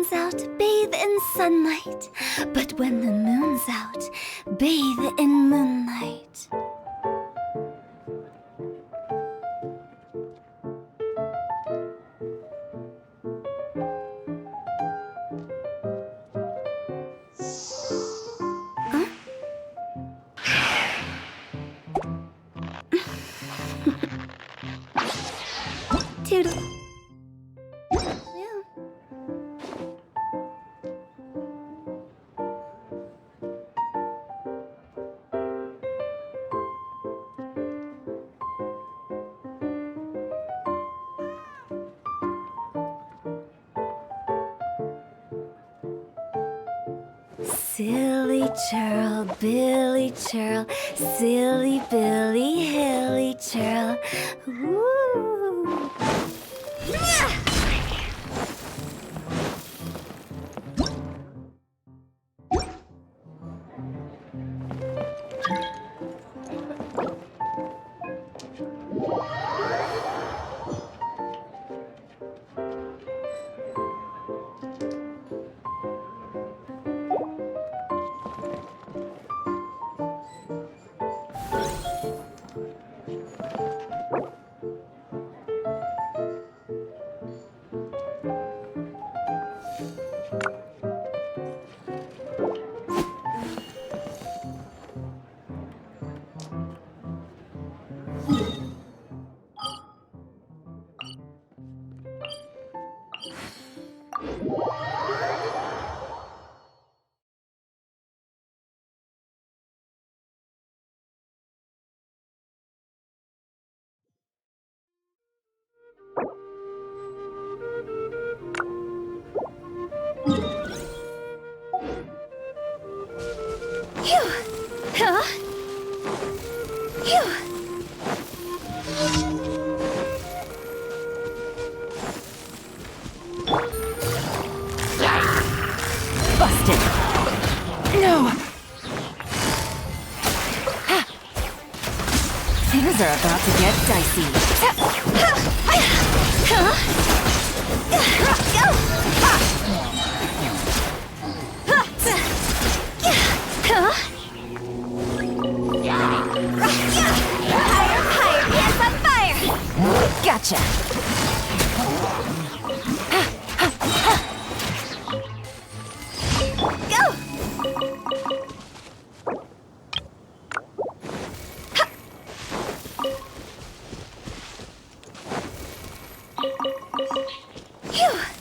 sun's out, bathe in sunlight. But when the moon's out, bathe in moonlight. Toodle. Silly churl, Billy churl, silly Billy, hilly churl. Woo! Busted! No! Things are about to get dicey. Gotcha! Go! Phew!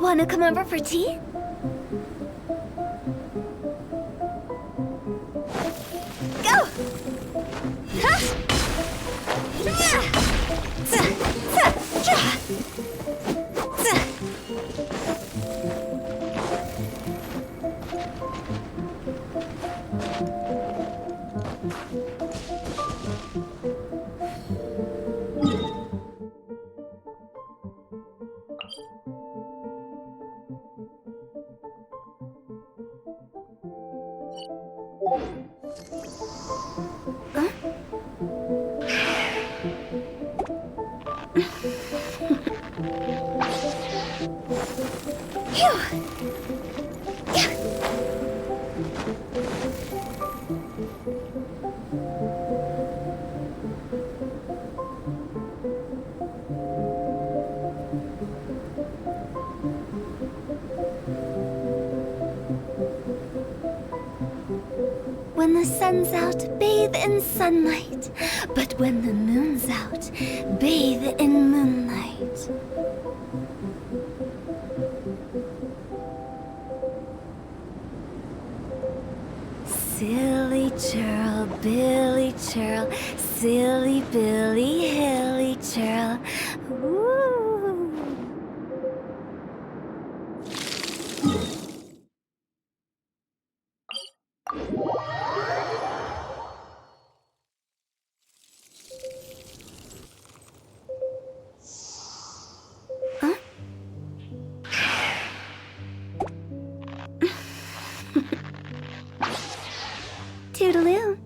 Wanna come over for tea? Go! Huh? Yeah! When the sun's out, bathe in sunlight. But when the moon's out, bathe in moonlight. Silly churl, Billy churl, silly Billy, hilly churl. Ooh. Toodaloo.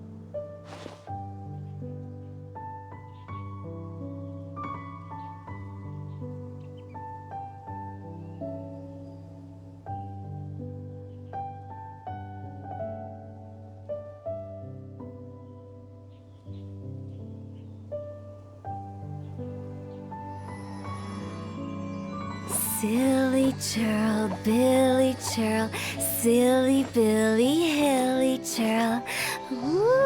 Silly churl, Billy churl, silly Billy, hilly churl. Ooh.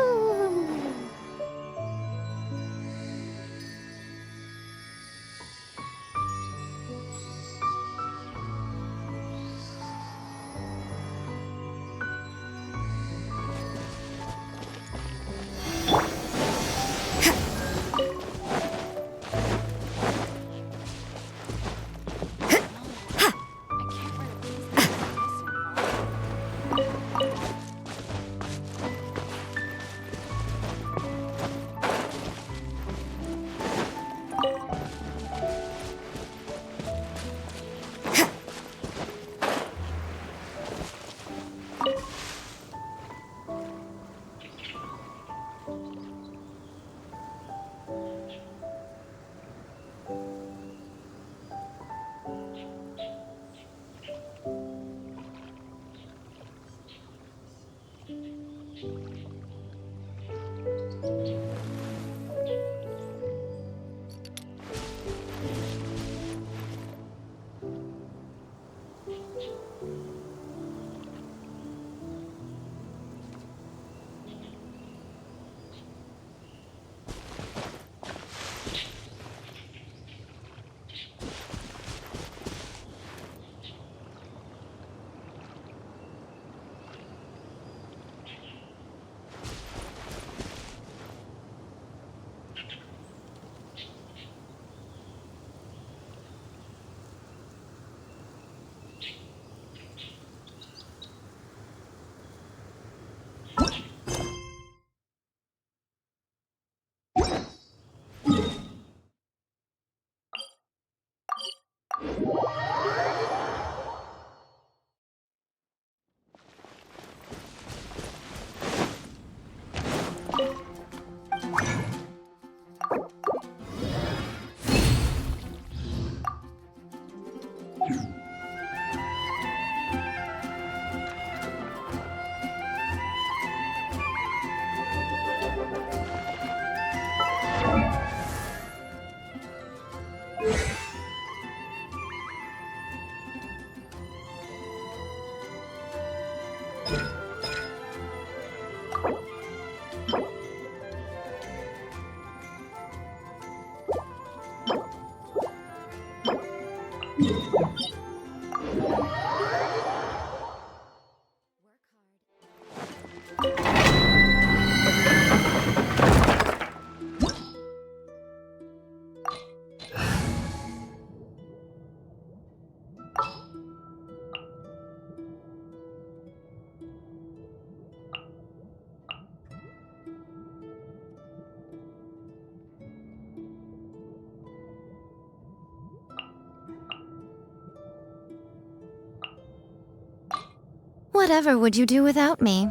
Whatever would you do without me?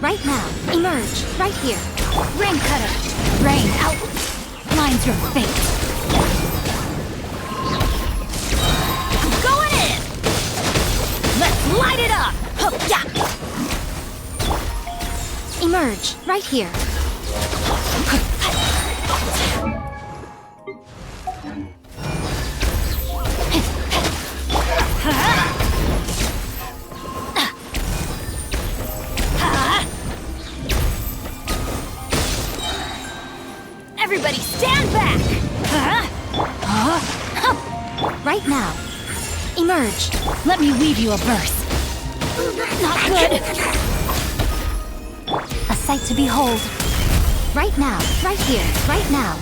Right now, emerge, right here. Rain cutter, rain out. Lines your fate. I'm going in! Let's light it up! Yeah. Emerge, right here. Everybody stand back! Right now. Emerge. Let me weave you a verse. Not good. A sight to behold. Right now. Right here. Right now.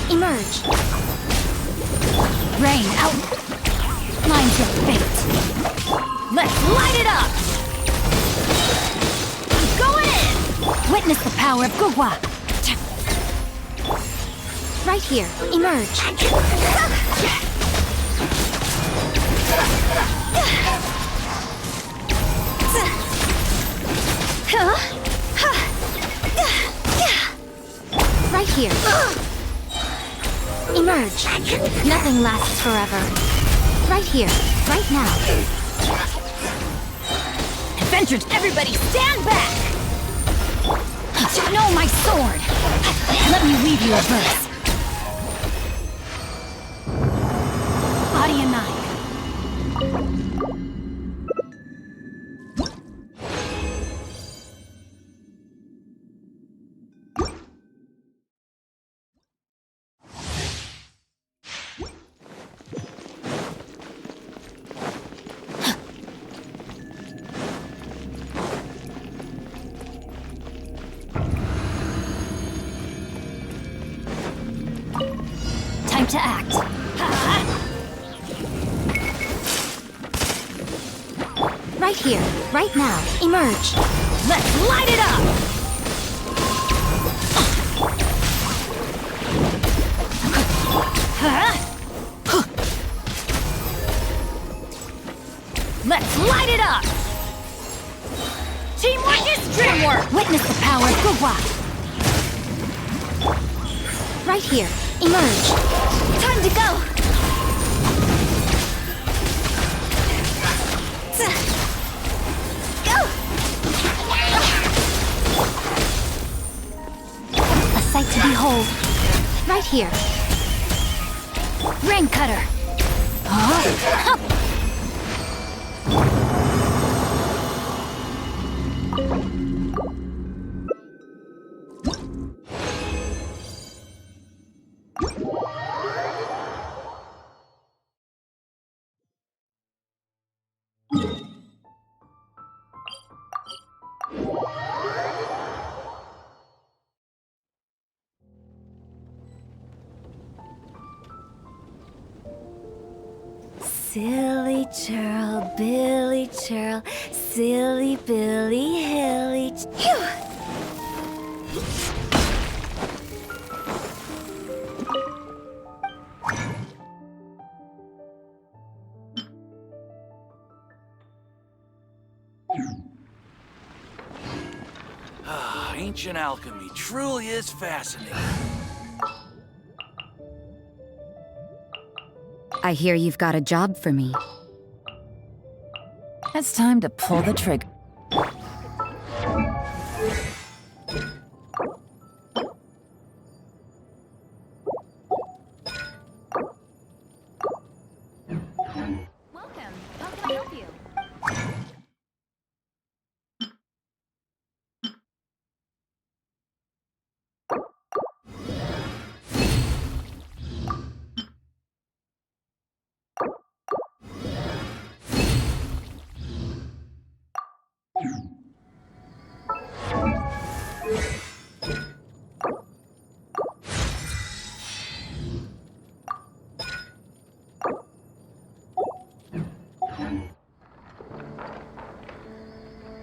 Emerge. Rain out. Lines your fate. Let's light it up! I'm going in! Witness the power of Gugwa. Right here. Emerge. Right here. Emerge. Nothing lasts forever. Right here. Right now. Adventurers, everybody stand back! Know my sword! Let me weave you a verse. Body and knife. Time to act. Right here, right now. Emerge. Let's light it up! Let's light it up! Teamwork is dreamwork! Witness the power of Gugwa. Right here. Emerge. Time to go! Go! A sight to behold. Right here. Rain cutter. Silly churl, Billy churl, silly Billy Hilly. Phew! Ancient alchemy truly is fascinating. I hear you've got a job for me. It's time to pull the trigger. Welcome. How can I help you?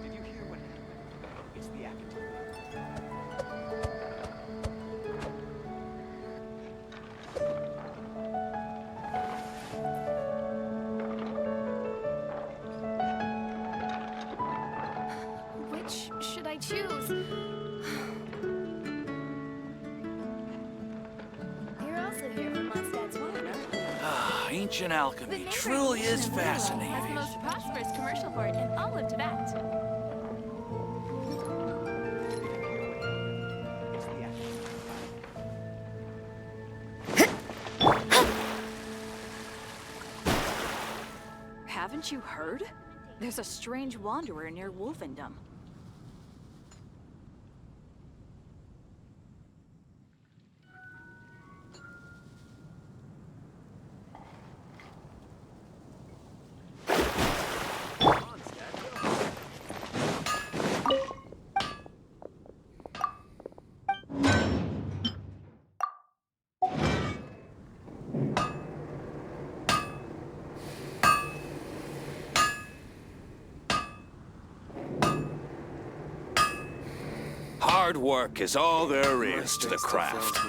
Did you hear what happened? It's the acting. Which should I choose? You're also here from Mondstadt's wine, aren't you? Ancient The alchemy neighboring truly is nation of Lua has the fascinating. most prosperous commercial port in all of Tibet. It's the acting. Haven't you heard? There's a strange wanderer near Wolfendom. Hard work is all there is to the craft.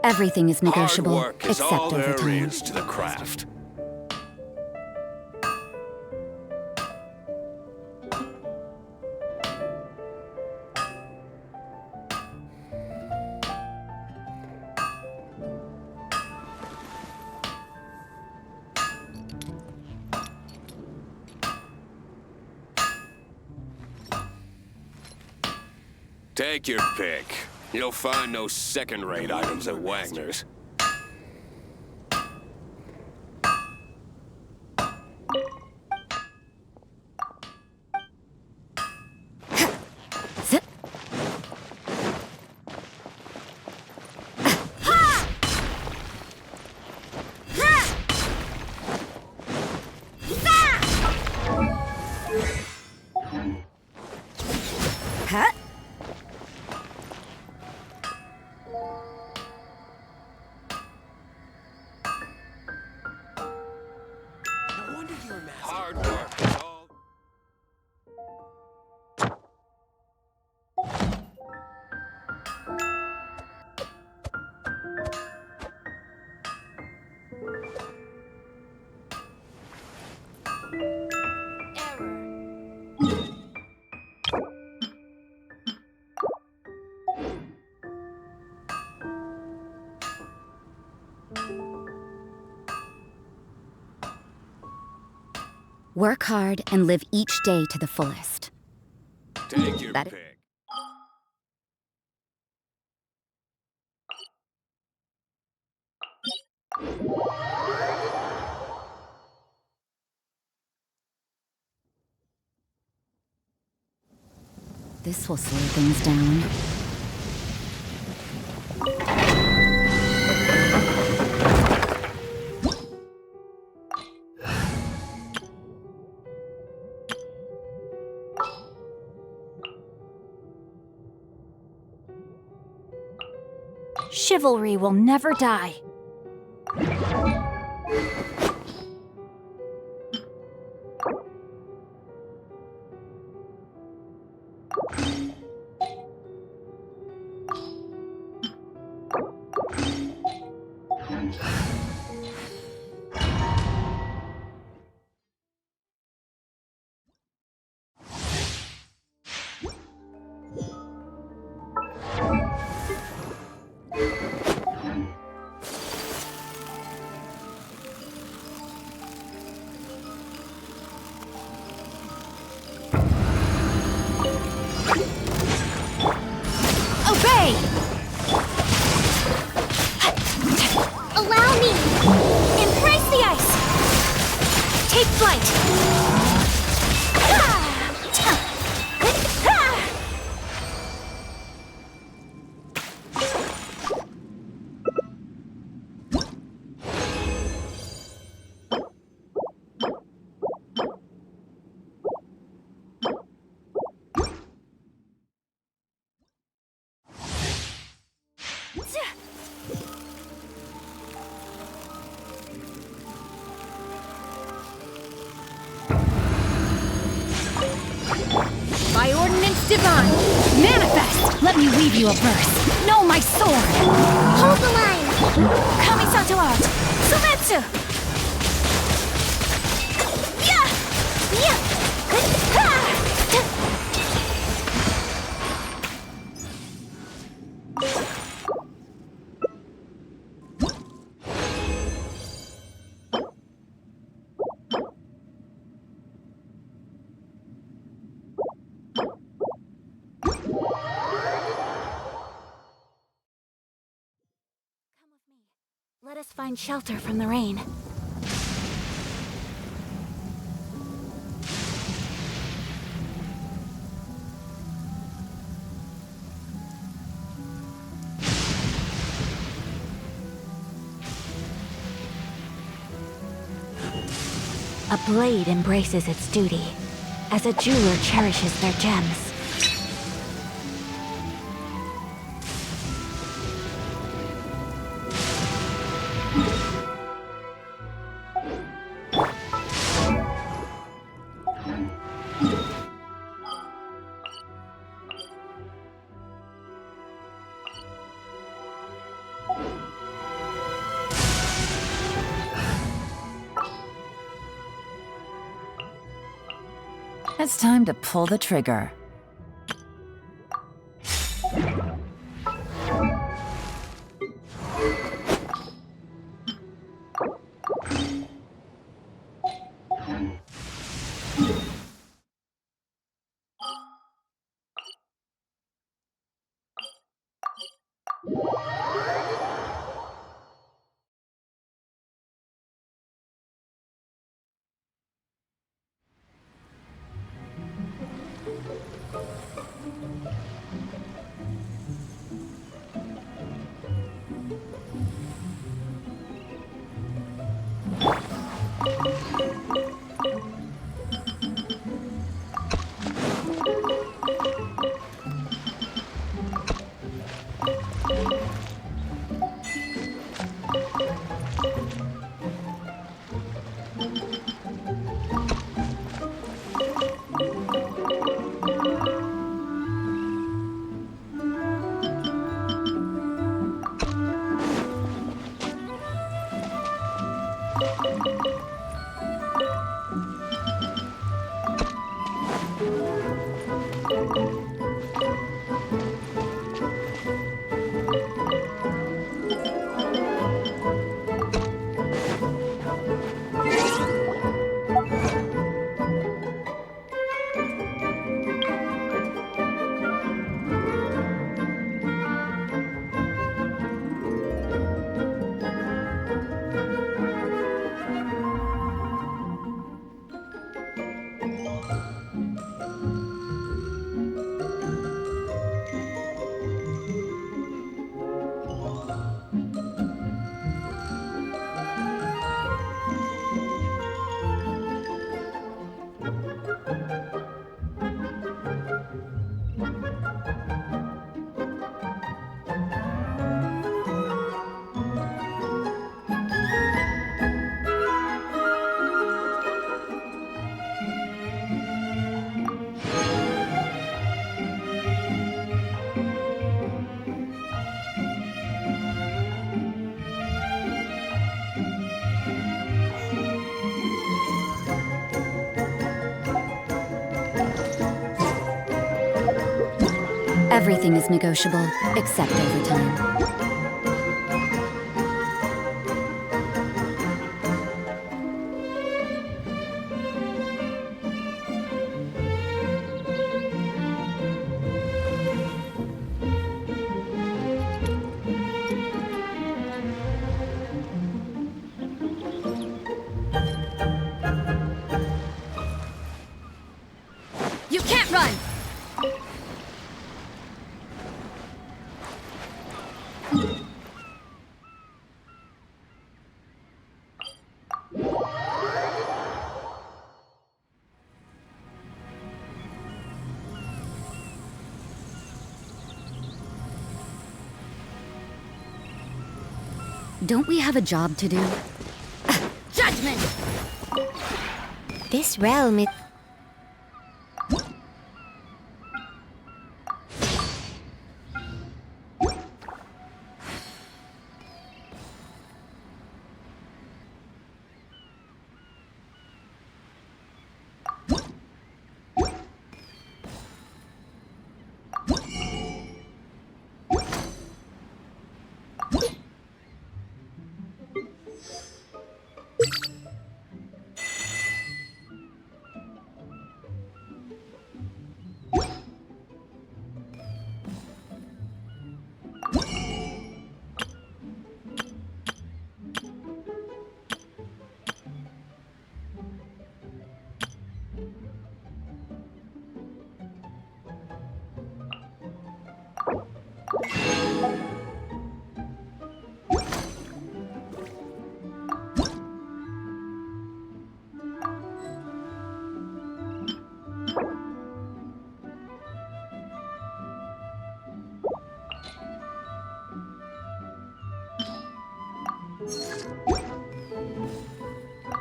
Everything is Hard negotiable, work is except all there overtime. is to the craft. Take your pick. You'll find no second-rate items at Wagner's. Zip. Huh? No wonder you were master. Hard work is all... Error. Work hard and live each day to the fullest. Take your That- pick. This will slow things down. Chivalry will never die. Obey! Allow me! Embrace the ice! Take flight! By ordinance divine, manifest! Let me weave you a verse. Know my sword! Hold the line! Kamisato art! Sumetsu! Yeah! Yeah! Let us find shelter from the rain. A blade embraces its duty, as a jeweler cherishes their gems. It's time to pull the trigger. Everything is negotiable, except overtime. You can't run! Don't we have a job to do? Judgment! This realm is...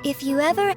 If you ever...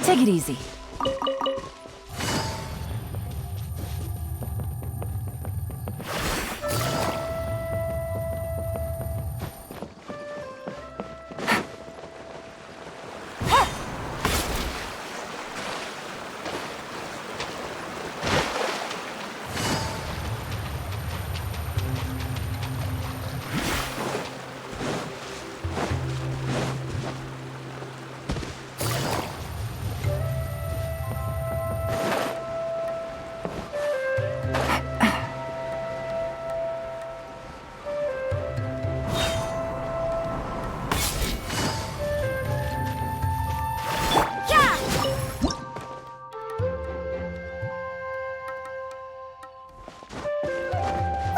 Take it easy.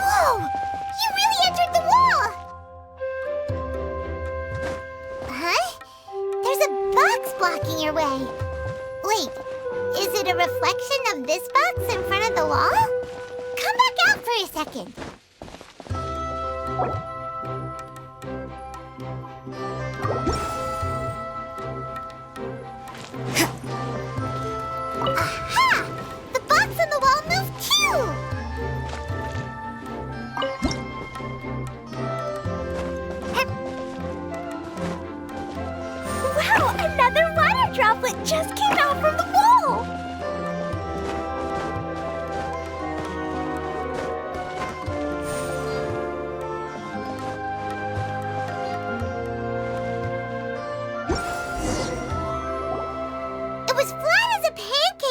Whoa! You really entered the wall! Huh? There's a box blocking your way. Wait, is it a reflection of this box in front of the wall? Come back out for a second.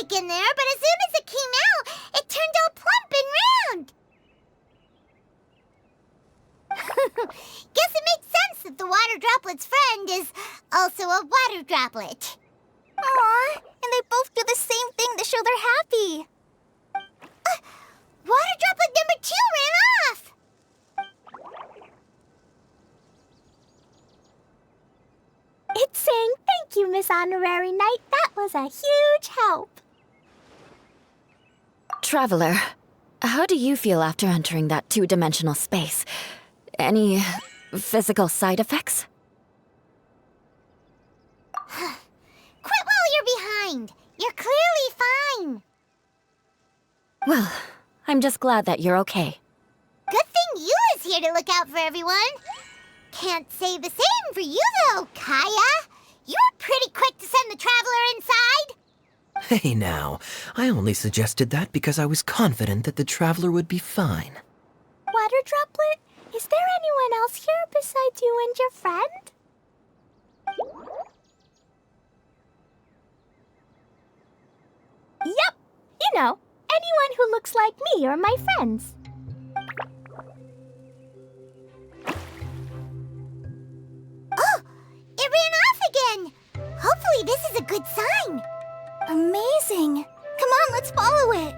cake in there, but as soon as it came out, it turned all plump and round. Guess it makes sense that the water droplet's friend is also a water droplet. Aw, and they both do the same thing to show they're happy. Water droplet number 2 ran off. It's saying thank you, Miss Honorary Knight. That was a huge help. Traveler, how do you feel after entering that two-dimensional space? Any physical side effects? Quit while you're behind. You're clearly fine. Well, I'm just glad that you're okay. Good thing you is here to look out for everyone. Can't say the same for you, though, Kaya. You were pretty quick to send the traveler inside. Hey now, I only suggested that because I was confident that the traveler would be fine. Water Droplet, is there anyone else here besides you and your friend? Yep, you know, anyone who looks like me or my friends. Oh, it ran off again. Hopefully this is a good sign. Amazing. Come on, let's follow it.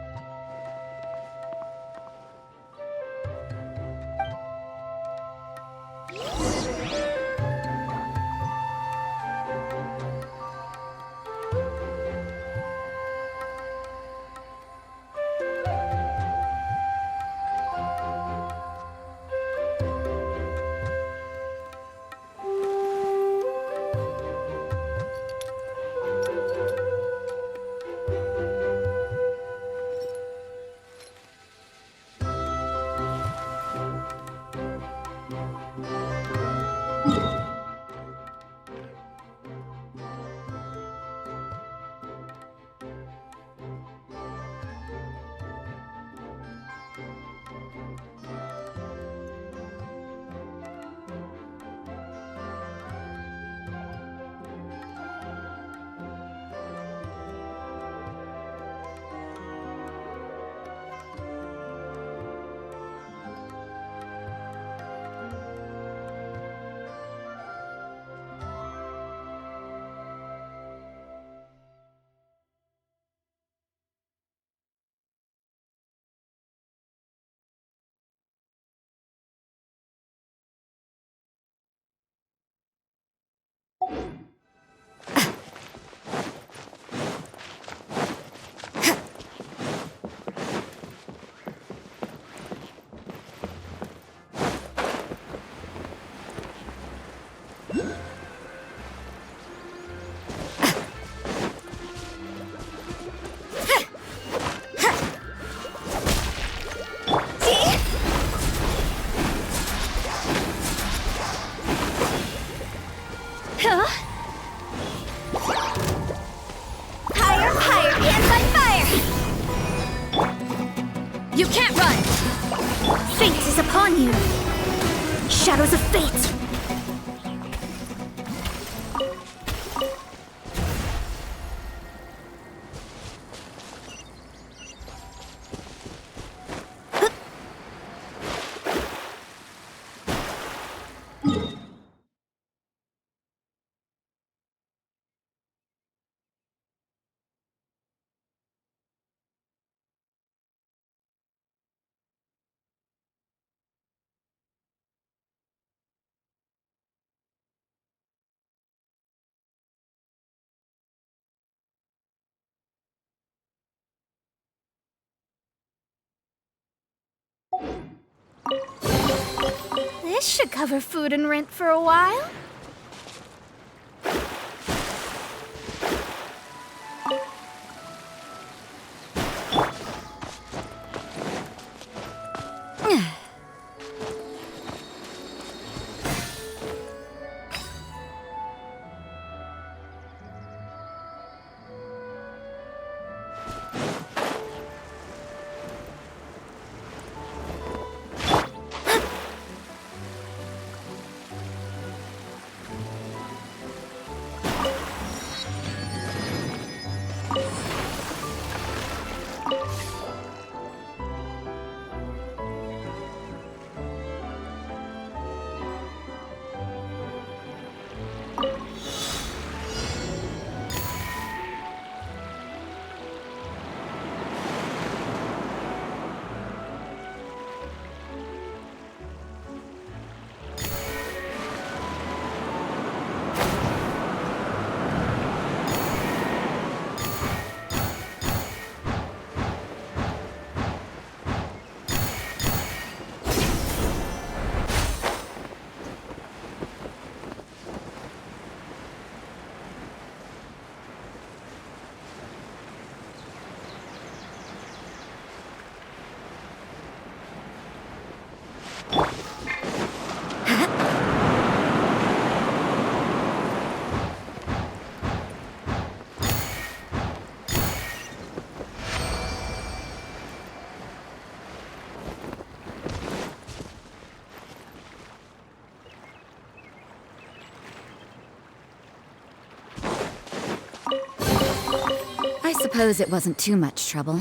You can't run! Fate is upon you! Shadows of fate! This should cover food and rent for a while. I suppose it wasn't too much trouble.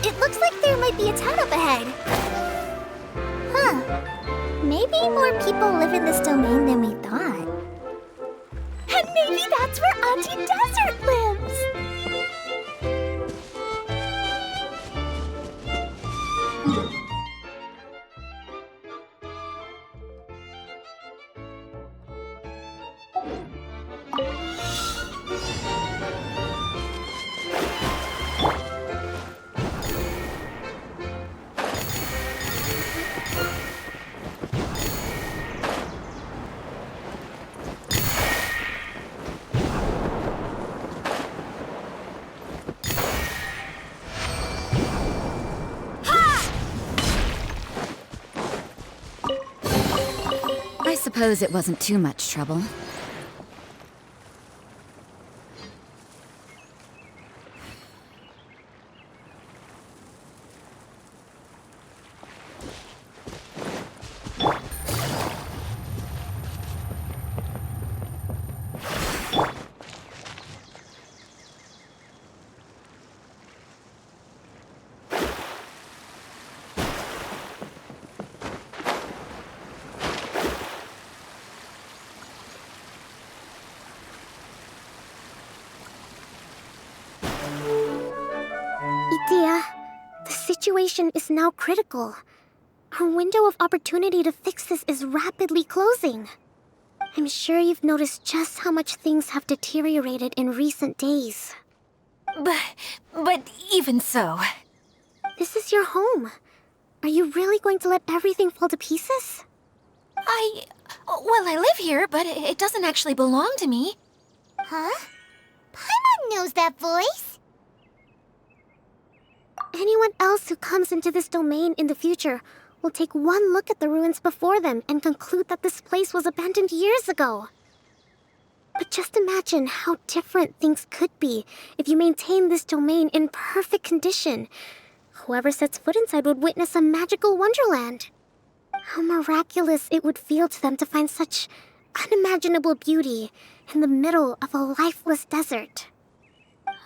It looks like there might be a town up ahead. Huh. Maybe more people live in this domain than we thought. And maybe that's where Auntie Desert lives! I suppose it wasn't too much trouble. Idea, the situation is now critical. Our window of opportunity to fix this is rapidly closing. I'm sure you've noticed just how much things have deteriorated in recent days. But even so... This is your home. Are you really going to let everything fall to pieces? Well, I live here, but it doesn't actually belong to me. Huh? Paimon knows that voice. Anyone else who comes into this domain in the future will take one look at the ruins before them and conclude that this place was abandoned years ago. But just imagine how different things could be if you maintain this domain in perfect condition. Whoever sets foot inside would witness a magical wonderland. How miraculous it would feel to them to find such unimaginable beauty in the middle of a lifeless desert.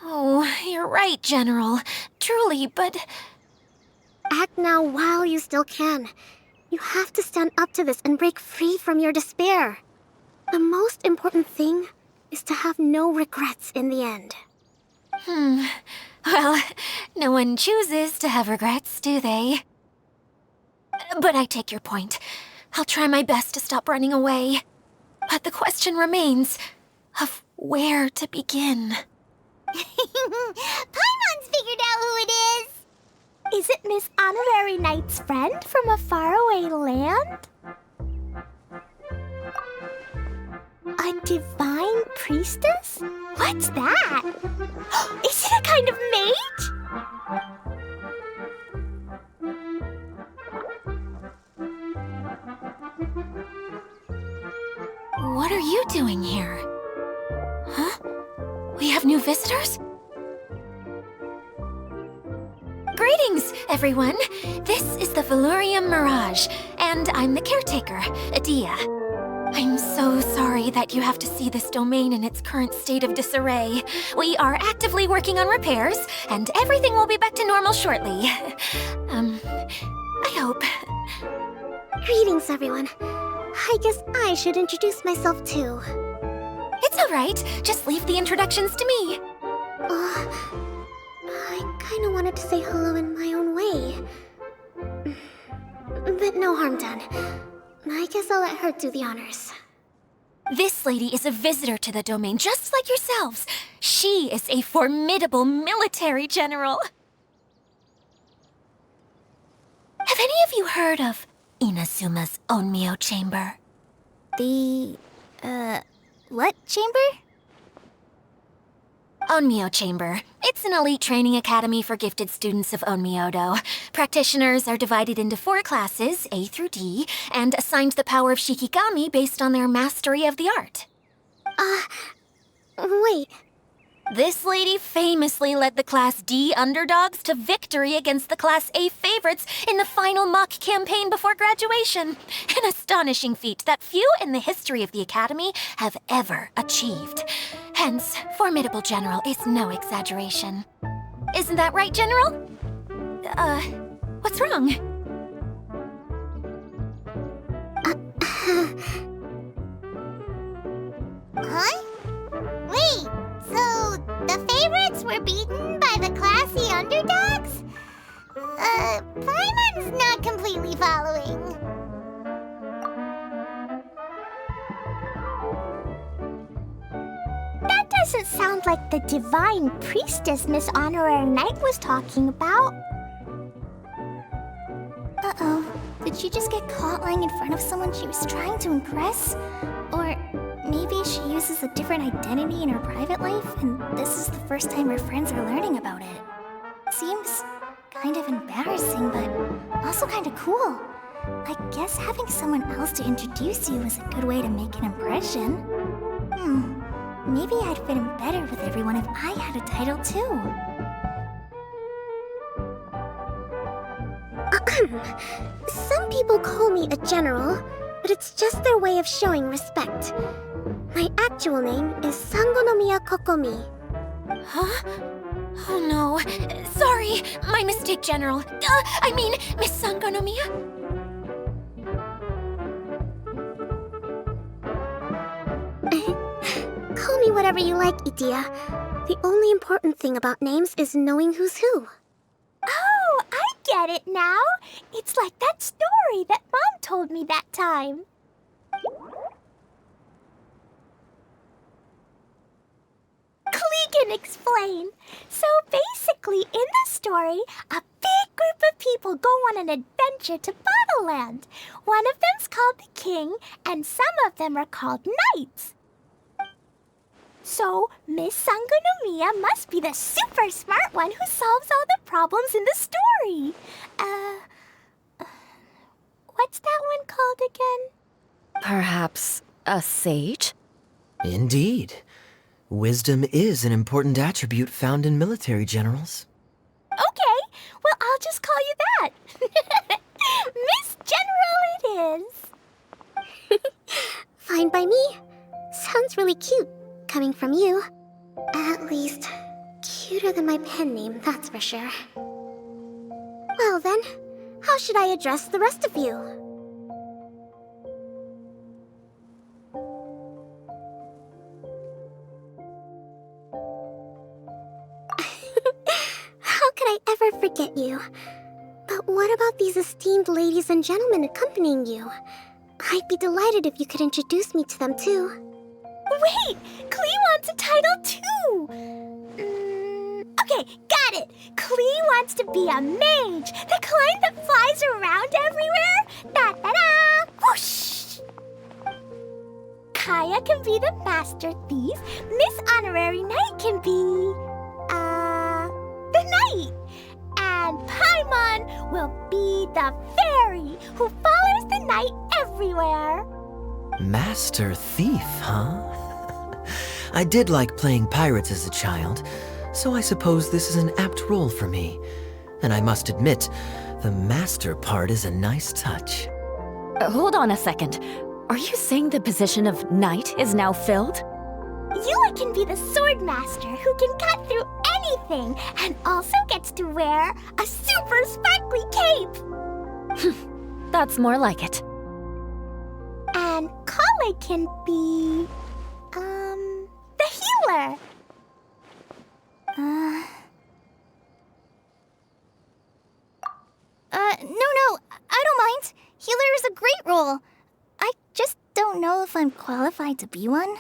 Oh, you're right, General. Truly, but... Act now while you still can. You have to stand up to this and break free from your despair. The most important thing is to have no regrets in the end. Well, no one chooses to have regrets, do they? But I take your point. I'll try my best to stop running away. But the question remains of where to begin. Paimon's figured out who it is. Is it Miss Honorary Knight's friend from a faraway land? A divine priestess? What's that? Is it a kind of mage? What are you doing here? Huh? We have new visitors? Greetings, everyone! This is the Valurium Mirage, and I'm the caretaker, Adia. I'm so sorry that you have to see this domain in its current state of disarray. We are actively working on repairs, and everything will be back to normal shortly. I hope. Greetings, everyone. I guess I should introduce myself too. It's all right. Just leave the introductions to me. I kinda wanted to say hello in my own way. But no harm done. I guess I'll let her do the honors. This lady is a visitor to the domain, just like yourselves. She is a formidable military general. Have any of you heard of Inazuma's Onmyo Chamber. The, what chamber? Onmyo Chamber. It's an elite training academy for gifted students of Onmyodo. Practitioners are divided into 4 classes, A through D, and assigned the power of Shikigami based on their mastery of the art. Wait. This lady famously led the Class D underdogs to victory against the Class A favorites in the final mock campaign before graduation. An astonishing feat that few in the history of the Academy have ever achieved. Hence, formidable general is no exaggeration. Isn't that right, General? What's wrong? Huh? Wait, so the favorites were beaten by the classy underdogs? Paimon's not completely following. That doesn't sound like the divine priestess Miss Honorary Knight was talking about. Uh-oh. Did she just get caught lying in front of someone she was trying to impress? Or maybe she uses a different identity in her private life, and this is the first time her friends are learning about it. Seems kind of embarrassing, but also kind of cool. I guess having someone else to introduce you is a good way to make an impression. Maybe I'd fit in better with everyone if I had a title too. Some people call me a general, but it's just their way of showing respect. My actual name is Sangonomiya Kokomi. Huh? Oh no. Sorry, my mistake, General. I mean, Miss Sangonomiya? Call me whatever you like, Idia. The only important thing about names is knowing who's who. Oh, I get it now. It's like that story that Mom told me that time. Klee can explain. So basically, in the story, a big group of people go on an adventure to Bottleland. One of them's called the King, and some of them are called Knights. So, Miss Sangonomiya must be the super smart one who solves all the problems in the story. What's that one called again? Perhaps a sage? Indeed. Wisdom is an important attribute found in military generals. Okay, well, I'll just call you that. Miss General it is. Fine by me. Sounds really cute, coming from you. At least, cuter than my pen name, that's for sure. Well then, how should I address the rest of you? How could I ever forget you? But what about these esteemed ladies and gentlemen accompanying you? I'd be delighted if you could introduce me to them too. Wait, Klee wants a title too. Okay, got it. Klee wants to be a mage, the kind that flies around everywhere. Da-da-da! Whoosh! Kaya can be the master thief. Miss Honorary Knight can be, the knight. And Paimon will be the fairy who follows the knight everywhere. Master Thief, huh? I did like playing pirates as a child, so I suppose this is an apt role for me. And I must admit, the master part is a nice touch. Hold on a second. Are you saying the position of knight is now filled? Yua can be the sword master who can cut through anything and also gets to wear a super sparkly cape. That's more like it. And Kale can be, the healer. No, I don't mind. Healer is a great role. I just don't know if I'm qualified to be one.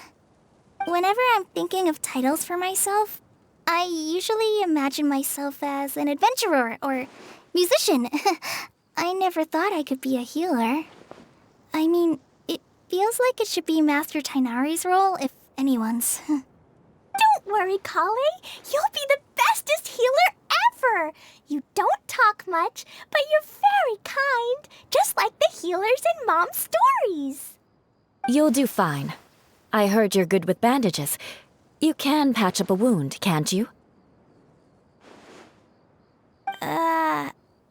Whenever I'm thinking of titles for myself, I usually imagine myself as an adventurer or musician. I never thought I could be a healer. I mean, it feels like it should be Master Tainari's role, if anyone's. Don't worry, Kale. You'll be the bestest healer ever. You don't talk much, but you're very kind, just like the healers in Mom's stories. You'll do fine. I heard you're good with bandages. You can patch up a wound, can't you?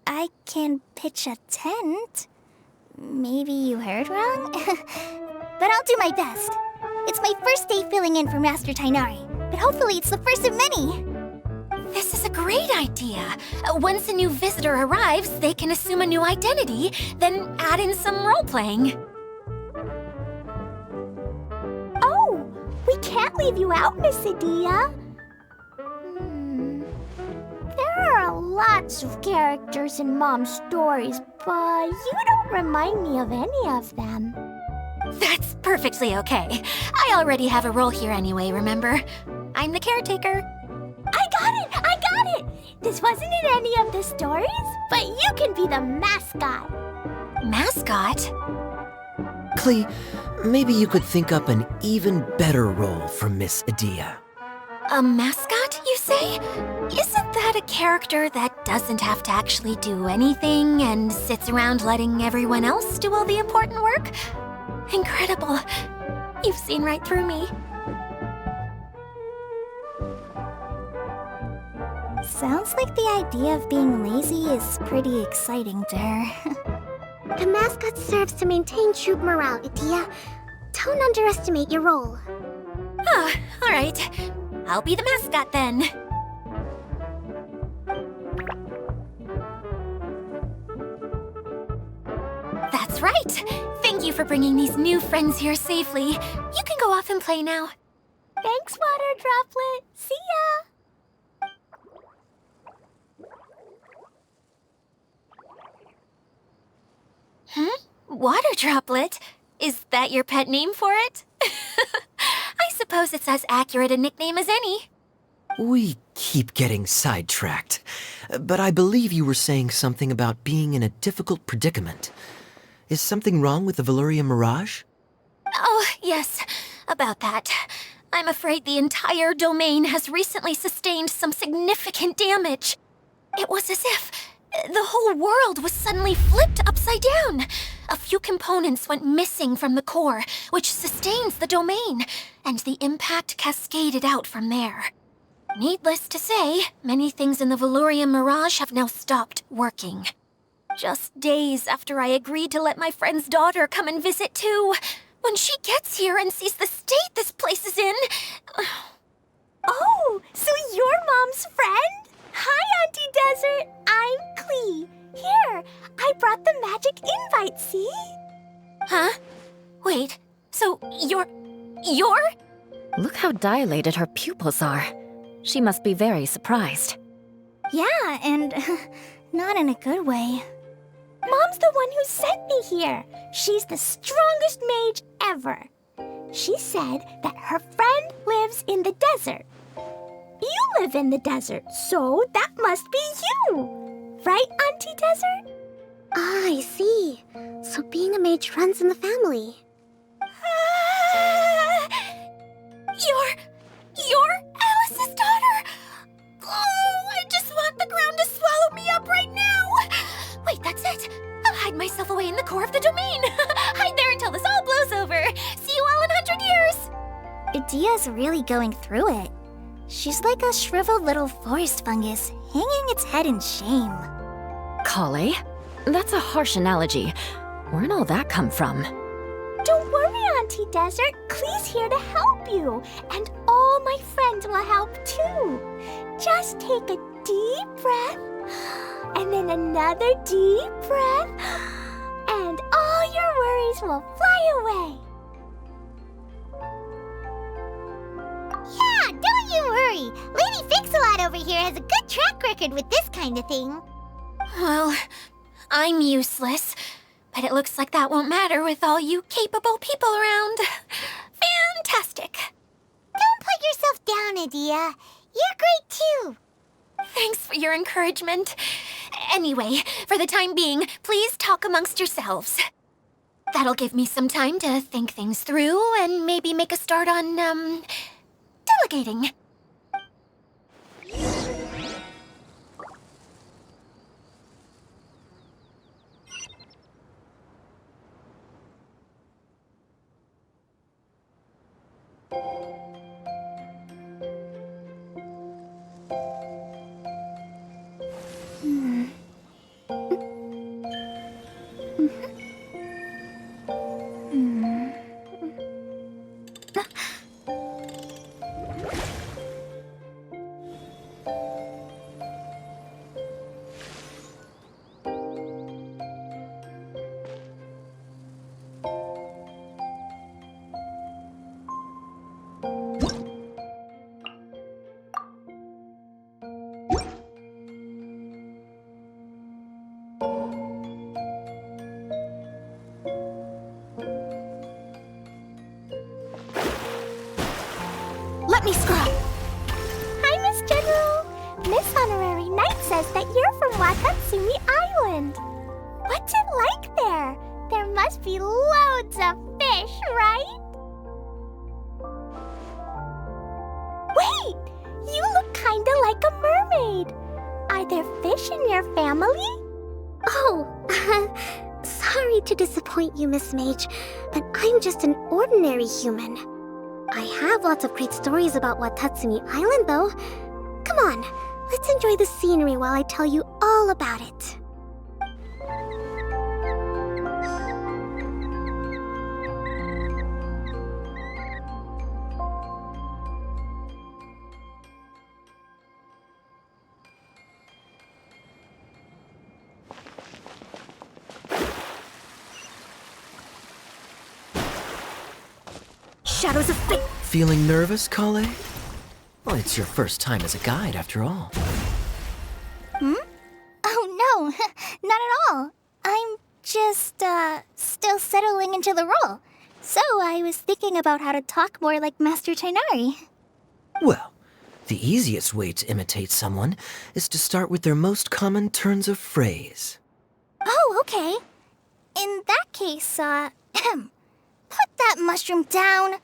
I can pitch a tent. Maybe you heard wrong? But I'll do my best. It's my first day filling in for Master Tainari, but hopefully it's the first of many. This is a great idea. Once a new visitor arrives, they can assume a new identity, then add in some role-playing. Oh, we can't leave you out, Miss Adia. There are lots of characters in Mom's stories, but you don't remind me of any of them. That's perfectly okay. I already have a role here anyway, remember? I'm the caretaker. I got it! This wasn't in any of the stories, but you can be the mascot. Mascot? Klee, maybe you could think up an even better role for Miss Adia. A mascot, you say? Isn't that a character that doesn't have to actually do anything and sits around letting everyone else do all the important work? Incredible. You've seen right through me. Sounds like the idea of being lazy is pretty exciting to her. The mascot serves to maintain troop morale, Adia. Don't underestimate your role. Ah, all right. I'll be the mascot then. That's right. Thank you for bringing these new friends here safely. You can go off and play now. Thanks, Water Droplet. See ya! Water Droplet? Is that your pet name for it? I suppose it's as accurate a nickname as any. We keep getting sidetracked, but I believe you were saying something about being in a difficult predicament. Is something wrong with the Veluria Mirage? Oh, yes, about that. I'm afraid the entire domain has recently sustained some significant damage. It was as if the whole world was suddenly flipped upside down. A few components went missing from the core, which sustains the domain, and the impact cascaded out from there. Needless to say, many things in the Veluria Mirage have now stopped working. Just days after I agreed to let my friend's daughter come and visit too. When she gets here and sees the state this place is in... Oh, so you're Mom's friend? Hi, Auntie Desert. I'm Klee. Here, I brought the magic invite, see? Huh? Wait, so you're... Look how dilated her pupils are. She must be very surprised. Yeah, and not in a good way. Mom's the one who sent me here. She's the strongest mage ever. She said that her friend lives in the desert. You live in the desert, so that must be you. Right, Auntie Desert? Ah, I see. So being a mage runs in the family. You're Alice's daughter! Oh, I just want the ground to swallow me up right now! Wait, that's it! I'll hide myself away in the core of the domain! Hide there until this all blows over! See you all in 100 years! Adia's really going through it. She's like a shriveled little forest fungus, hanging its head in shame. Kale? That's a harsh analogy. Where'd all that come from? Don't worry, Auntie Desert. Klee's here to help you. And all my friends will help too. Just take a deep breath, and then another deep breath, and all your worries will fly away. Yeah, don't you worry. Lady Fix-A-Lot over here has a good track record with this kind of thing. Well, I'm useless, but it looks like that won't matter with all you capable people around. Fantastic. Don't put yourself down, Adia. You're great too. Thanks for your encouragement. Anyway, for the time being, please talk amongst yourselves. That'll give me some time to think things through and maybe make a start on, delegating. Let me scrub. Hi, Miss General. Miss Honorary Knight says that you're from Watatsumi Island. What's it like there? There must be loads of fish, right? Wait! You look kinda like a mermaid. Are there fish in your family? Oh, sorry to disappoint you, Miss Mage, but I'm just an ordinary human. I have lots of great stories about Watatsumi Island, though. Come on, let's enjoy the scenery while I tell you all about it. Shadows of fate. Feeling nervous, Kale? Well, it's your first time as a guide, after all. Oh no, not at all. I'm just, still settling into the role. So I was thinking about how to talk more like Master Tainari. Well, the easiest way to imitate someone is to start with their most common turns of phrase. Oh, okay. In that case, put that mushroom down.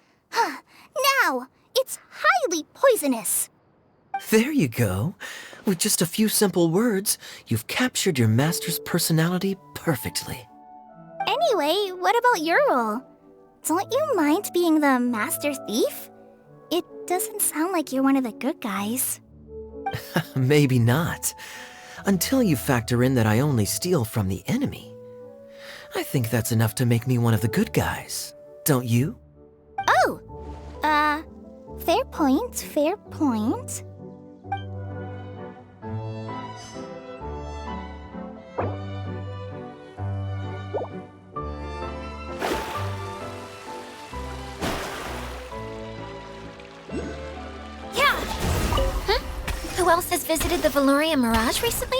Now, it's highly poisonous. There you go. With just a few simple words, you've captured your master's personality perfectly. Anyway, what about your role? Don't you mind being the master thief? It doesn't sound like you're one of the good guys. Maybe not. Until you factor in that I only steal from the enemy. I think that's enough to make me one of the good guys. Don't you? Oh! Fair point, fair point. Yeah! Who else has visited the Veloria Mirage recently?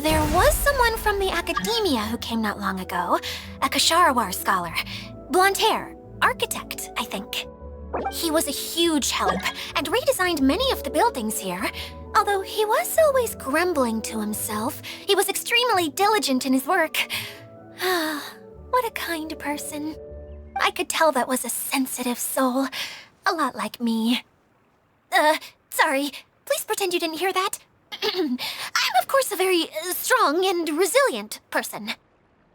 There was someone from the academia who came not long ago. A Kasharawar scholar. Blonde hair. Architect, I think. He was a huge help and redesigned many of the buildings here. Although he was always grumbling to himself, he was extremely diligent in his work. What a kind person. I could tell that was a sensitive soul. A lot like me. Sorry. Please pretend you didn't hear that. I'm, of course, a very strong and resilient person.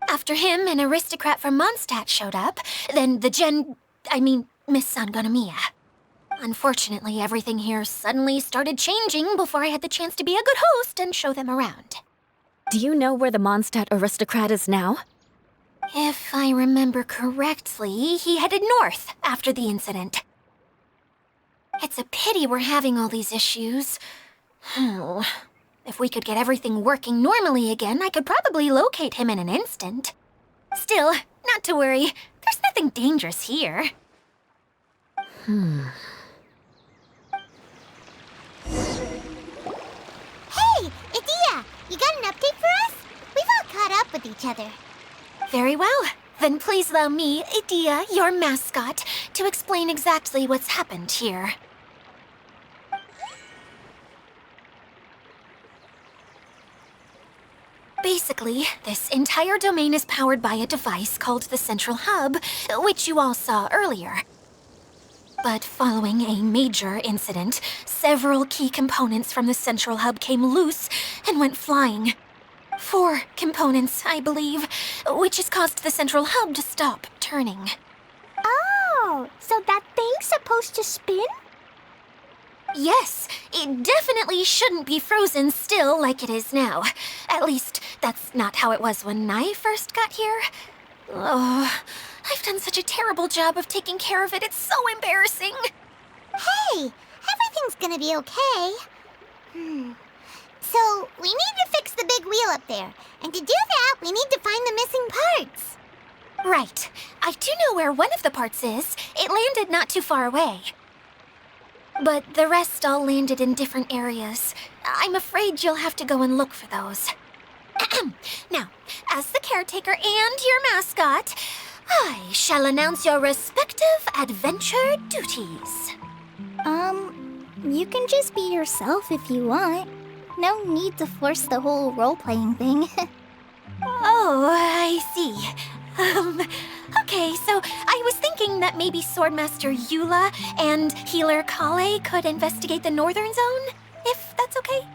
After him, an aristocrat from Mondstadt showed up, then Miss Sangonomiya. Unfortunately, everything here suddenly started changing before I had the chance to be a good host and show them around. Do you know where the Mondstadt aristocrat is now? If I remember correctly, he headed north after the incident. It's a pity we're having all these issues. If we could get everything working normally again, I could probably locate him in an instant. Still, not to worry. There's nothing dangerous here. Hey, Idia! You got an update for us? We've all caught up with each other. Very well. Then please allow me, Idia, your mascot, to explain exactly what's happened here. Basically, this entire domain is powered by a device called the Central Hub, which you all saw earlier. But following a major incident, several key components from the Central Hub came loose and went flying. 4 components, I believe, which has caused the Central Hub to stop turning. Oh, so that thing's supposed to spin? Yes, it definitely shouldn't be frozen still like it is now. At least, that's not how it was when I first got here. Oh, I've done such a terrible job of taking care of it, it's so embarrassing. Hey, everything's gonna be okay. So, we need to fix the big wheel up there. And to do that, we need to find the missing parts. Right. I do know where one of the parts is. It landed not too far away. But the rest all landed in different areas. I'm afraid you'll have to go and look for those. Now, as the caretaker and your mascot, I shall announce your respective adventure duties. You can just be yourself if you want. No need to force the whole role-playing thing. Oh, I see. Okay, so I was thinking that maybe Swordmaster Eula and Healer Kale could investigate the Northern Zone, if that's okay?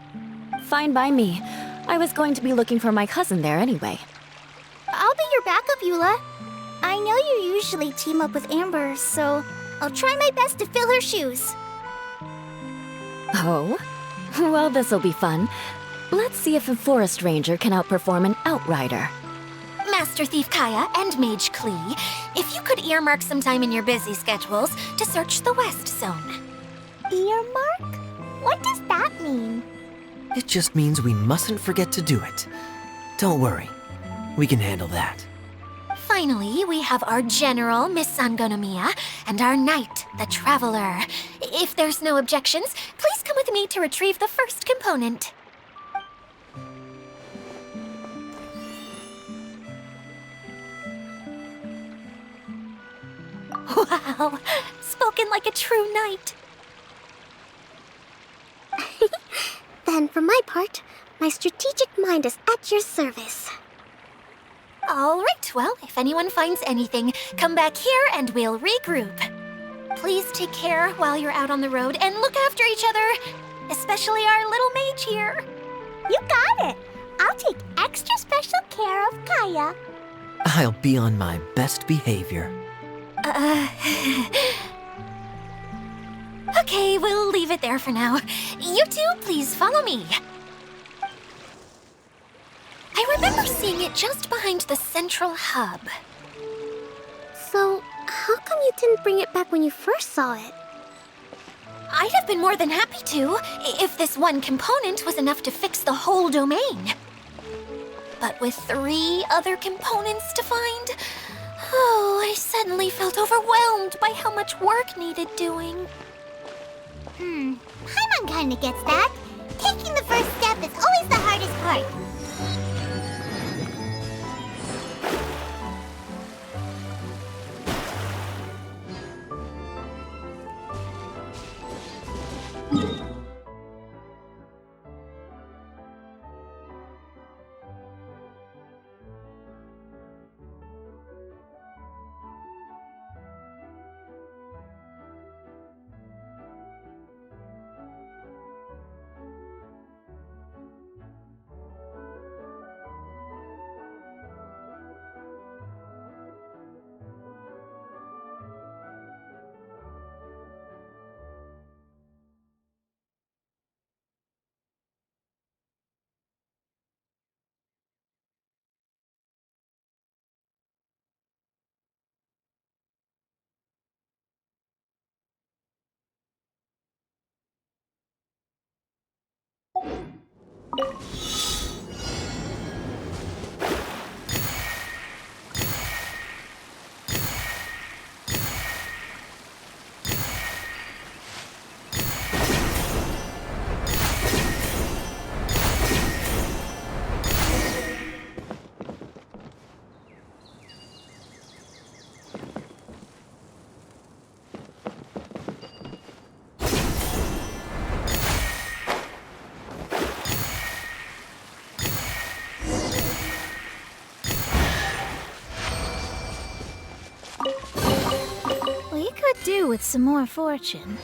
Fine by me. I was going to be looking for my cousin there anyway. I'll be your backup, Eula. I know you usually team up with Amber, so I'll try my best to fill her shoes. Oh? Well, this'll be fun. Let's see if a forest ranger can outperform an outrider. Master Thief Kaya and Mage Klee, if you could earmark some time in your busy schedules to search the West Zone. Earmark? What does that mean? It just means we mustn't forget to do it. Don't worry. We can handle that. Finally, we have our General, Miss Sangonomiya, and our Knight, the Traveler. If there's no objections, please come with me to retrieve the first component. Wow, spoken like a true knight. Then, for my part, my strategic mind is at your service. All right, well, if anyone finds anything, come back here and we'll regroup. Please take care while you're out on the road and look after each other, especially our little mage here. You got it. I'll take extra special care of Kaya. I'll be on my best behavior. Okay, we'll leave it there for now. You two, please follow me. I remember seeing it just behind the Central Hub. So, how come you didn't bring it back when you first saw it? I'd have been more than happy to, if this one component was enough to fix the whole domain. But with 3 other components to find, oh, I suddenly felt overwhelmed by how much work needed doing. Paimon kinda gets that. Taking the first step is always the hardest part. could do with some more fortune.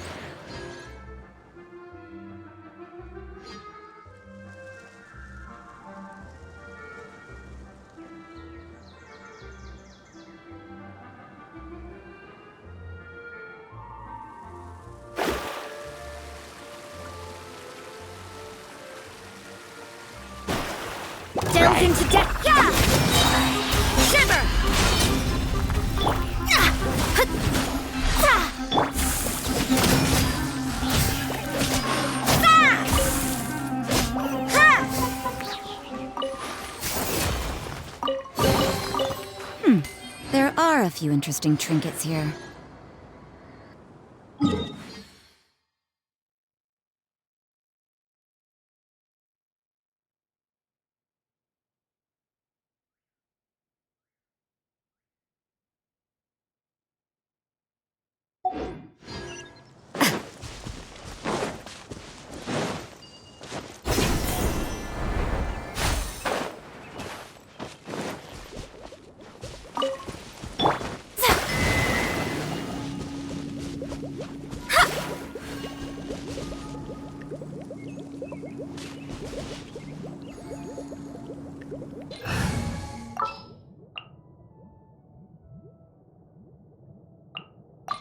Delve into depth. Yeah! Shiver! There are a few interesting trinkets here.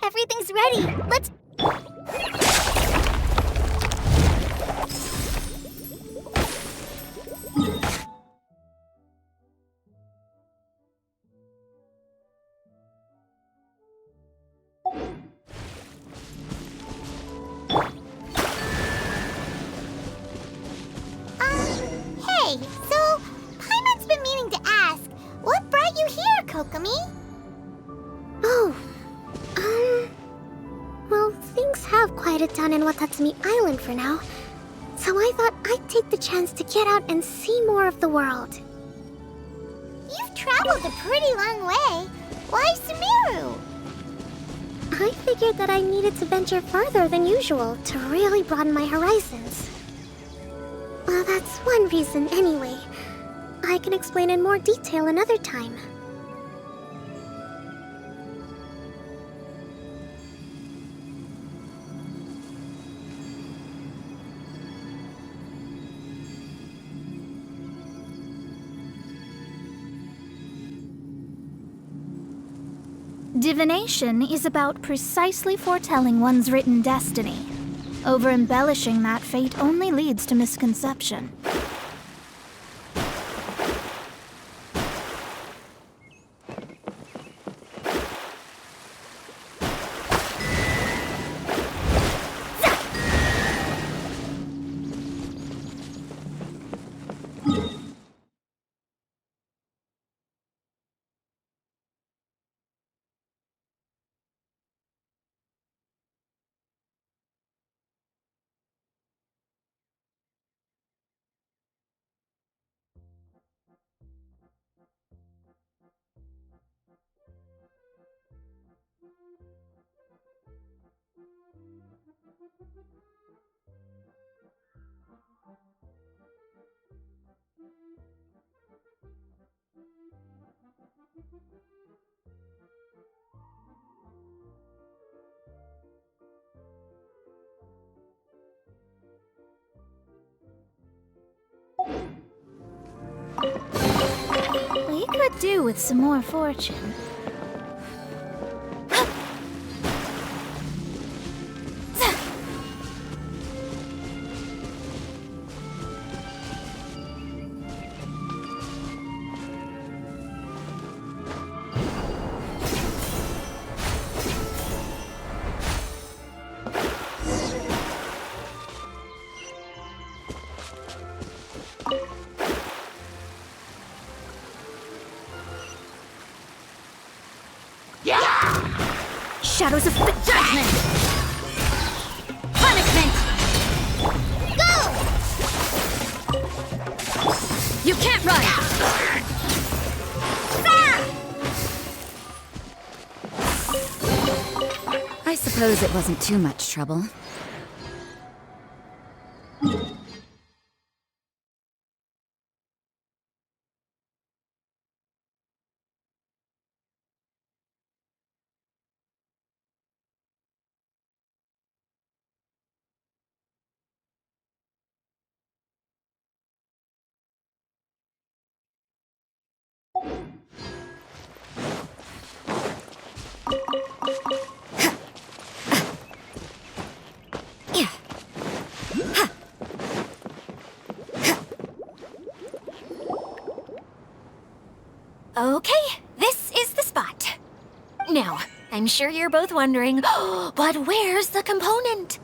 Everything's ready. Let's... Hey, so Paimon's been meaning to ask, what brought you here, Kokomi? Oh, well, things have quieted down in Watatsumi Island for now. So I thought I'd take the chance to get out and see more of the world. You've traveled a pretty long way. Why Sumeru? I figured that I needed to venture further than usual to really broaden my horizons. Well, that's one reason anyway. I can explain in more detail another time. Divination is about precisely foretelling one's written destiny. Over-embellishing that fate only leads to misconception. We could do with some more fortune. Shadows of judgment! Punishment! Go! You can't run! I suppose it wasn't too much trouble. Okay, this is the spot. Now, I'm sure you're both wondering, but where's the component?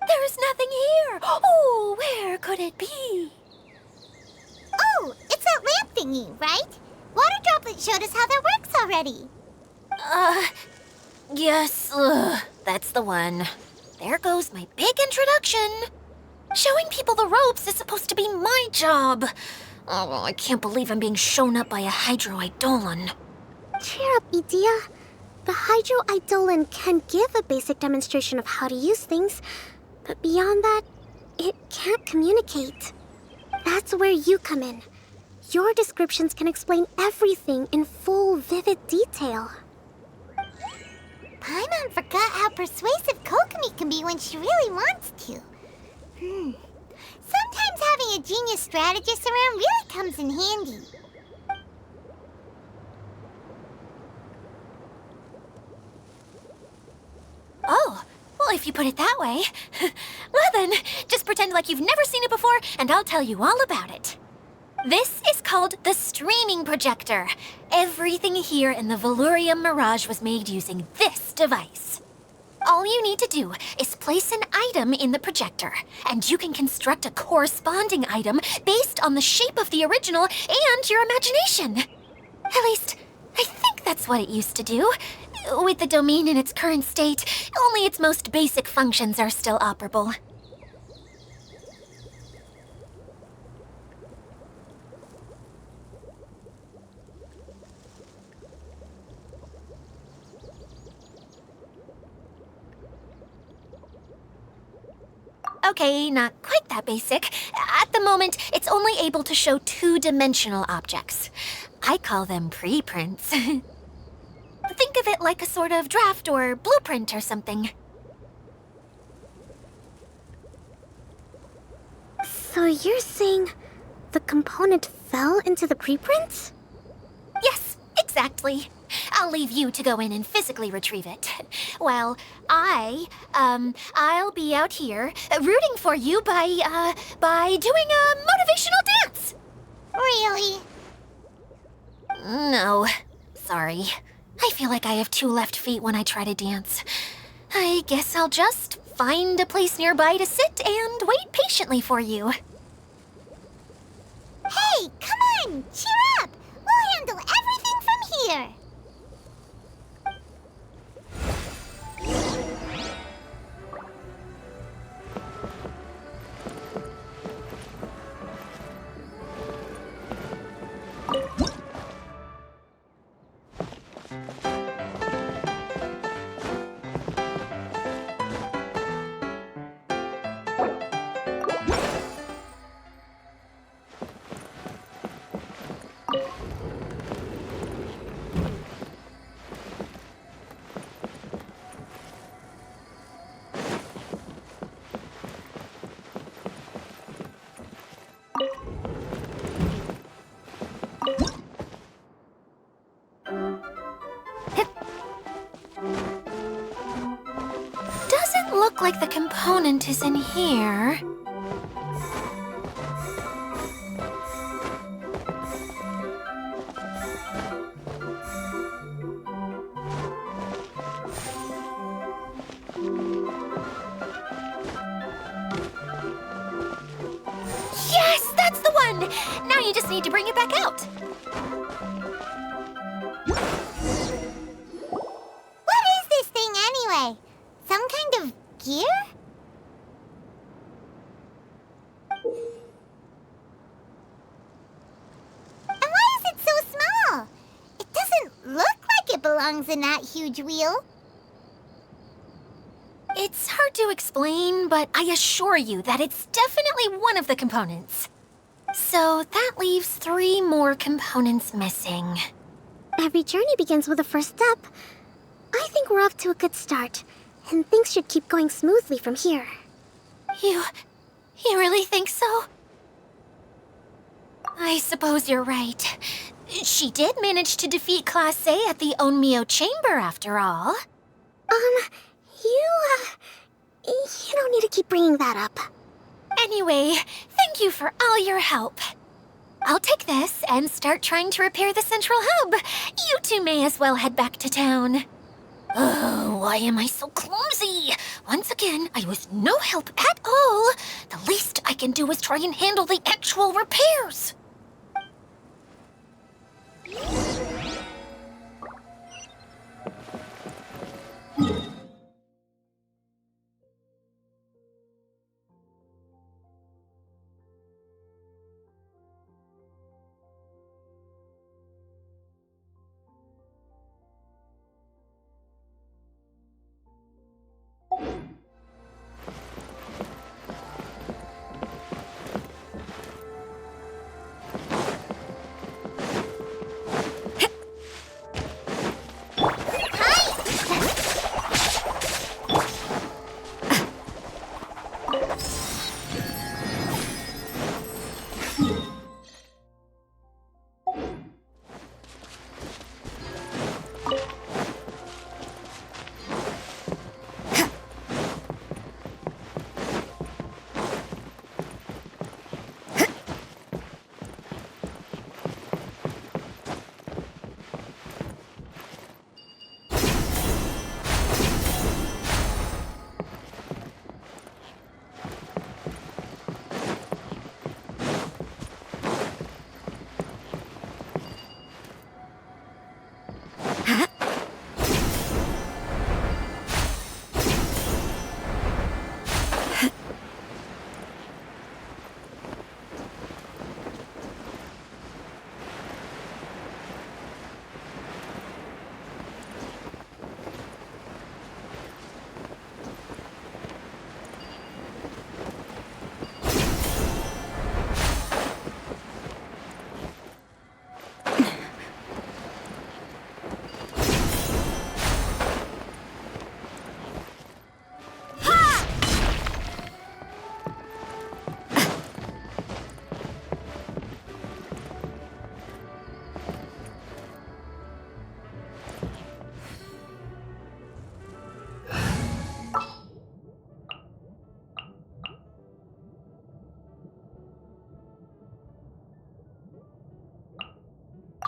There's nothing here. Oh, where could it be? Oh, it's that lamp thingy, right? Water Droplet showed us how that works already. Yes, that's the one. There goes my big introduction. Showing people the ropes is supposed to be my job. Oh, I can't believe I'm being shown up by a Hydro Eidolon. Cheer up, Edea. The Hydro Eidolon can give a basic demonstration of how to use things, but beyond that, it can't communicate. That's where you come in. Your descriptions can explain everything in full, vivid detail. Paimon forgot how persuasive Kokomi can be when she really wants to. Sometimes having a genius strategist around really comes in handy. Oh, well, if you put it that way. Well then, just pretend like you've never seen it before, and I'll tell you all about it. This is called the streaming projector. Everything here in the Valurium Mirage was made using this device. All you need to do is place an item in the projector, and you can construct a corresponding item based on the shape of the original and your imagination. At least, I think that's what it used to do. With the domain in its current state, only its most basic functions are still operable. Okay, not quite that basic. At the moment, it's only able to show two-dimensional objects. I call them preprints. Think of it like a sort of draft or blueprint or something. So you're saying the component fell into the preprints? Yes, exactly. I'll leave you to go in and physically retrieve it. Well, I'll be out here rooting for you by doing a motivational dance. Really? No, sorry. I feel like I have two left feet when I try to dance. I guess I'll just find a place nearby to sit and wait patiently for you. Hey, come on, cheer up. We'll handle everything from here. Doesn't look like the component is in here. Yes, that's the one! Now you just need to bring it back out. What is this thing anyway? Some kind of gear? And why is it so small? It doesn't look like it belongs in that huge wheel. It's hard to explain, but I assure you that it's definitely one of the components. So that leaves 3 more components missing. Every journey begins with a first step. I think we're off to a good start, and things should keep going smoothly from here. You really think so? I suppose you're right. She did manage to defeat Class A at the Onmyo Chamber, after all. You, you don't need to keep bringing that up. Anyway, thank you for all your help. I'll take this and start trying to repair the central hub. You two may as well head back to town. Oh, why am I so clumsy? Once again, I was no help at all. The least I can do is try and handle the actual repairs.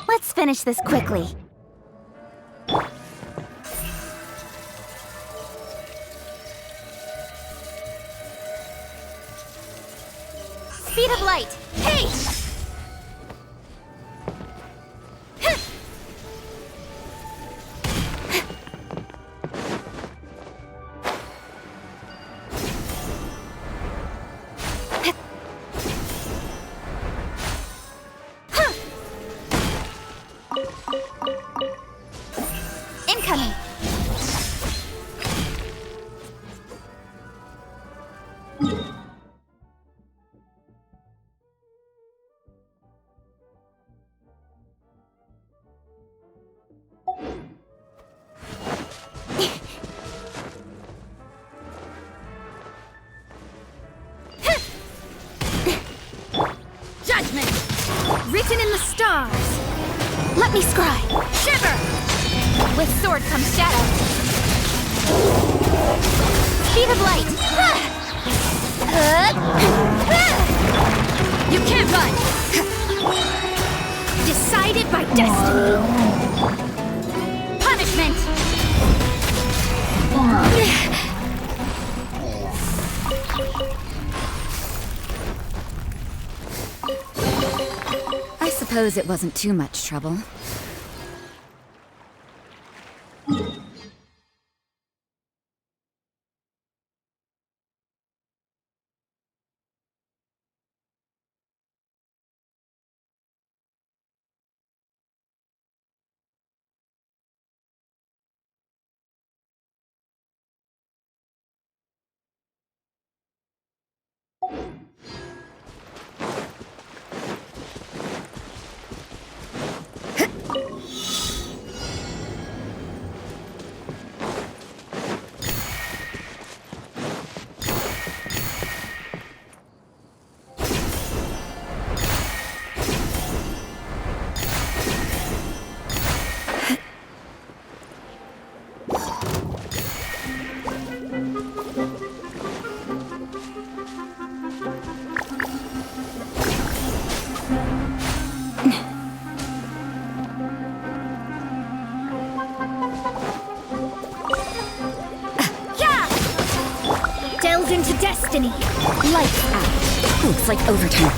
Let's finish this quickly. Speed of light! Hey! Incoming! Judgment! Written in the stars! Let me scry! Shiver! With sword comes shadow. Speed of light! You can't run! Decided by destiny! Punishment! I suppose it wasn't too much trouble. Mission to destiny. Lights out. Looks like overtime.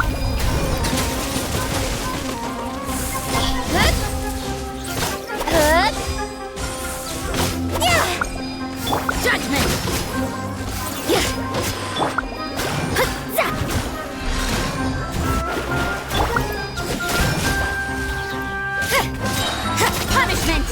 Judgment. Punishment.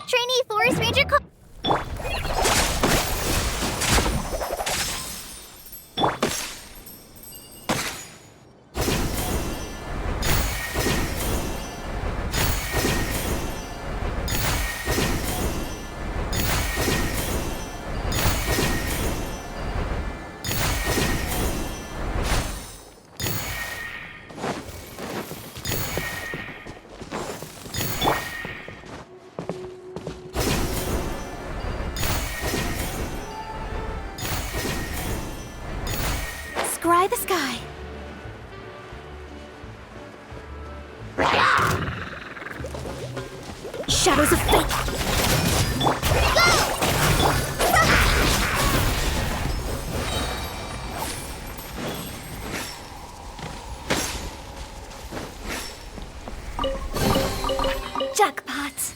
Trainee Forest Ranger Scry the sky. Shadows of fate. Jackpot.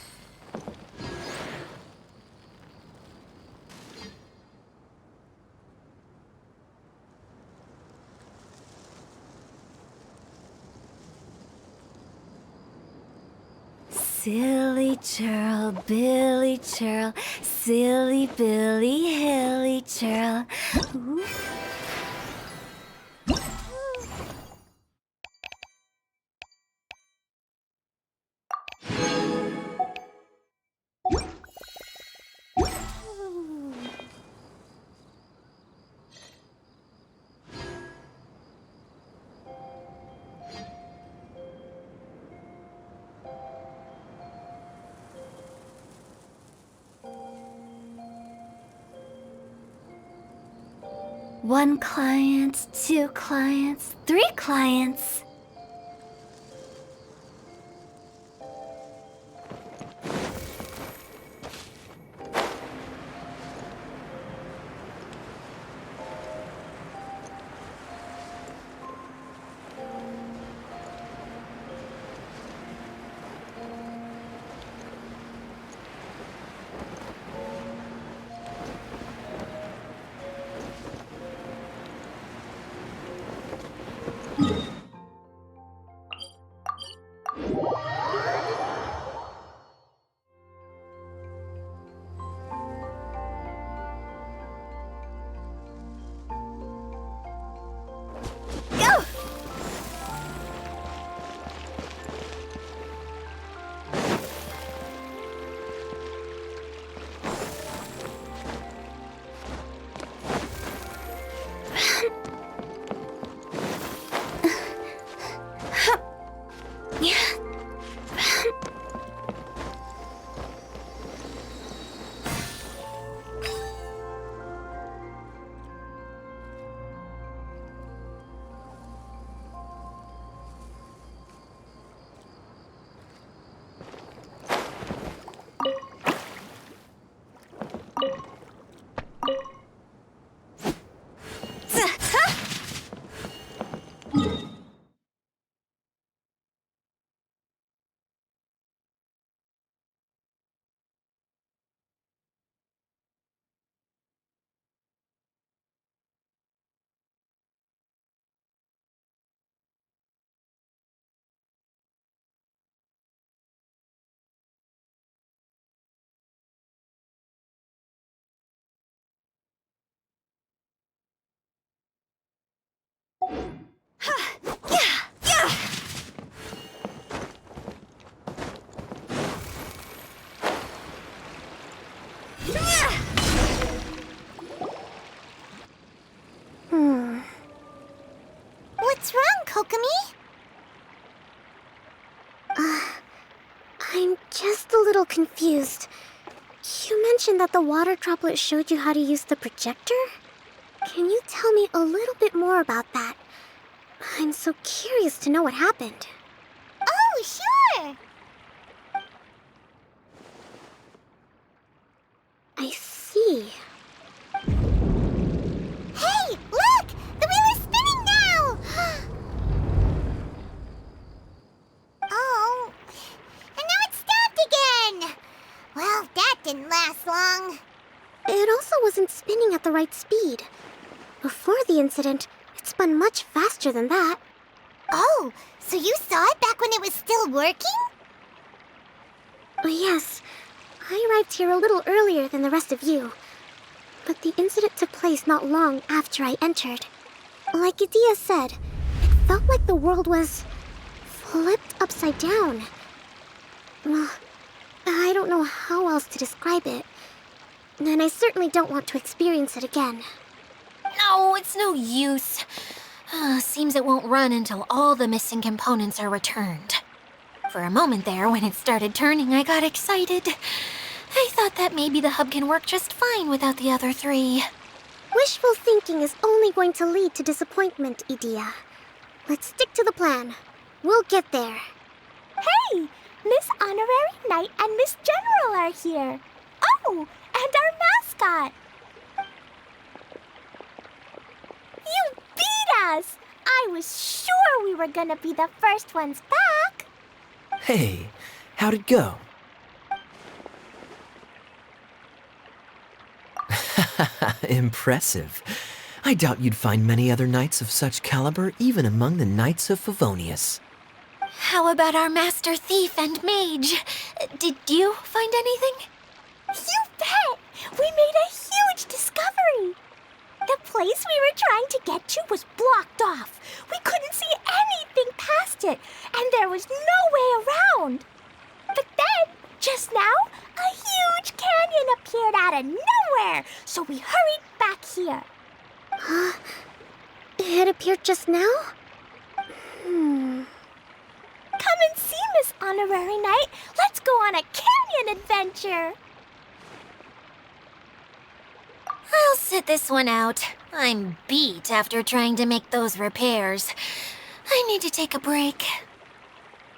Silly churl, Billy churl, silly Billy, hilly churl. Ooh. One client, two clients, three clients. Go! just a little confused. You mentioned that the water droplet showed you how to use the projector? Can you tell me a little bit more about that? I'm so curious to know what happened. Oh, sure! I see. Hey, look! The wheel is spinning now! Oh, and now it's stopped again! Well, that didn't last long. It also wasn't spinning at the right speed. Before the incident, it spun much faster than that. Oh, so you saw it back when it was still working? Yes, I arrived here a little earlier than the rest of you. But the incident took place not long after I entered. Like Idia said, it felt like the world was flipped upside down. Well, I don't know how else to describe it. And I certainly don't want to experience it again. No, it's no use. Seems it won't run until all the missing components are returned. For a moment there, when it started turning, I got excited. I thought that maybe the hub can work just fine without the other three. Wishful thinking is only going to lead to disappointment, Idia. Let's stick to the plan. We'll get there. Hey, Miss Honorary Knight and Miss General are here. Oh, and our mascot. You beat us! I was sure we were gonna be the first ones back. Hey, how'd it go? Impressive. I doubt you'd find many other knights of such caliber even among the Knights of Favonius. How about our master thief and mage? Did you find anything? You bet! We made a huge discovery. The place we were trying to get to was blocked off. We couldn't see anything past it, and there was no way around. But then, just now, a huge canyon appeared out of nowhere, so we hurried back here. It appeared just now? Come and see, Miss Honorary Knight. Let's go on a canyon adventure. I'll sit this one out. I'm beat after trying to make those repairs. I need to take a break.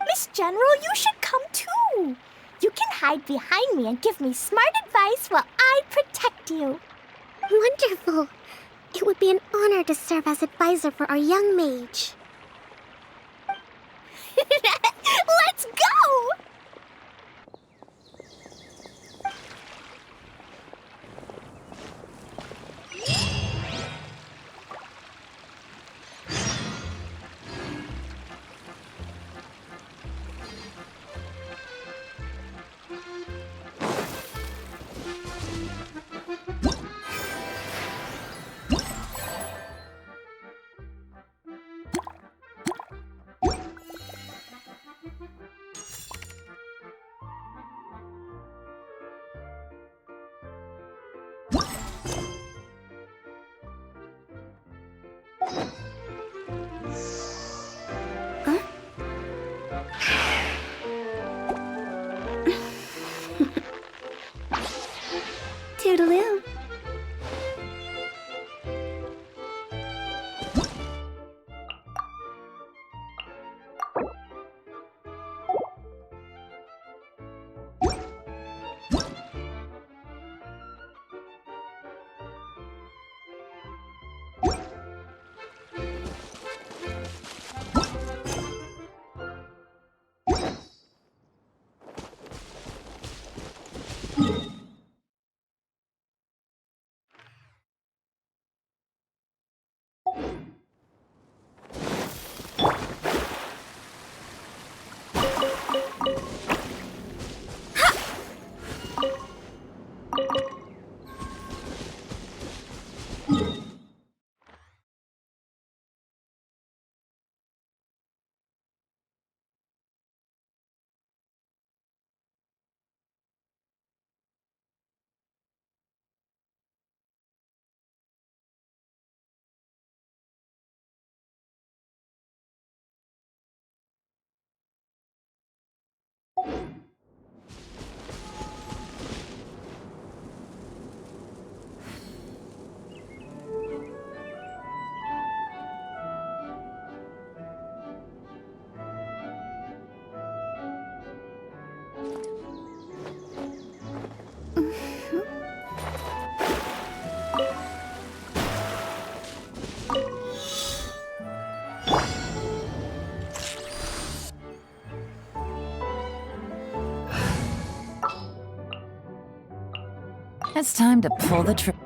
Miss General, you should come too. You can hide behind me and give me smart advice while I protect you. Wonderful. It would be an honor to serve as advisor for our young mage. Let's go! Toodaloo. It's time to pull the trigger.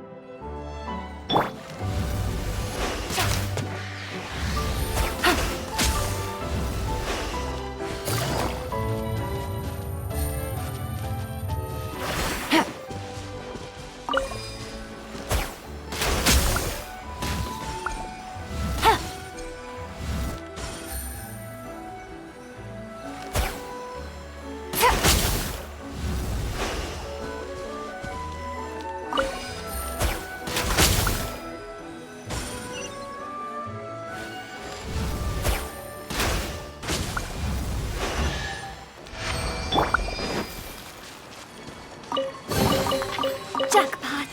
Jackpot.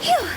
Phew.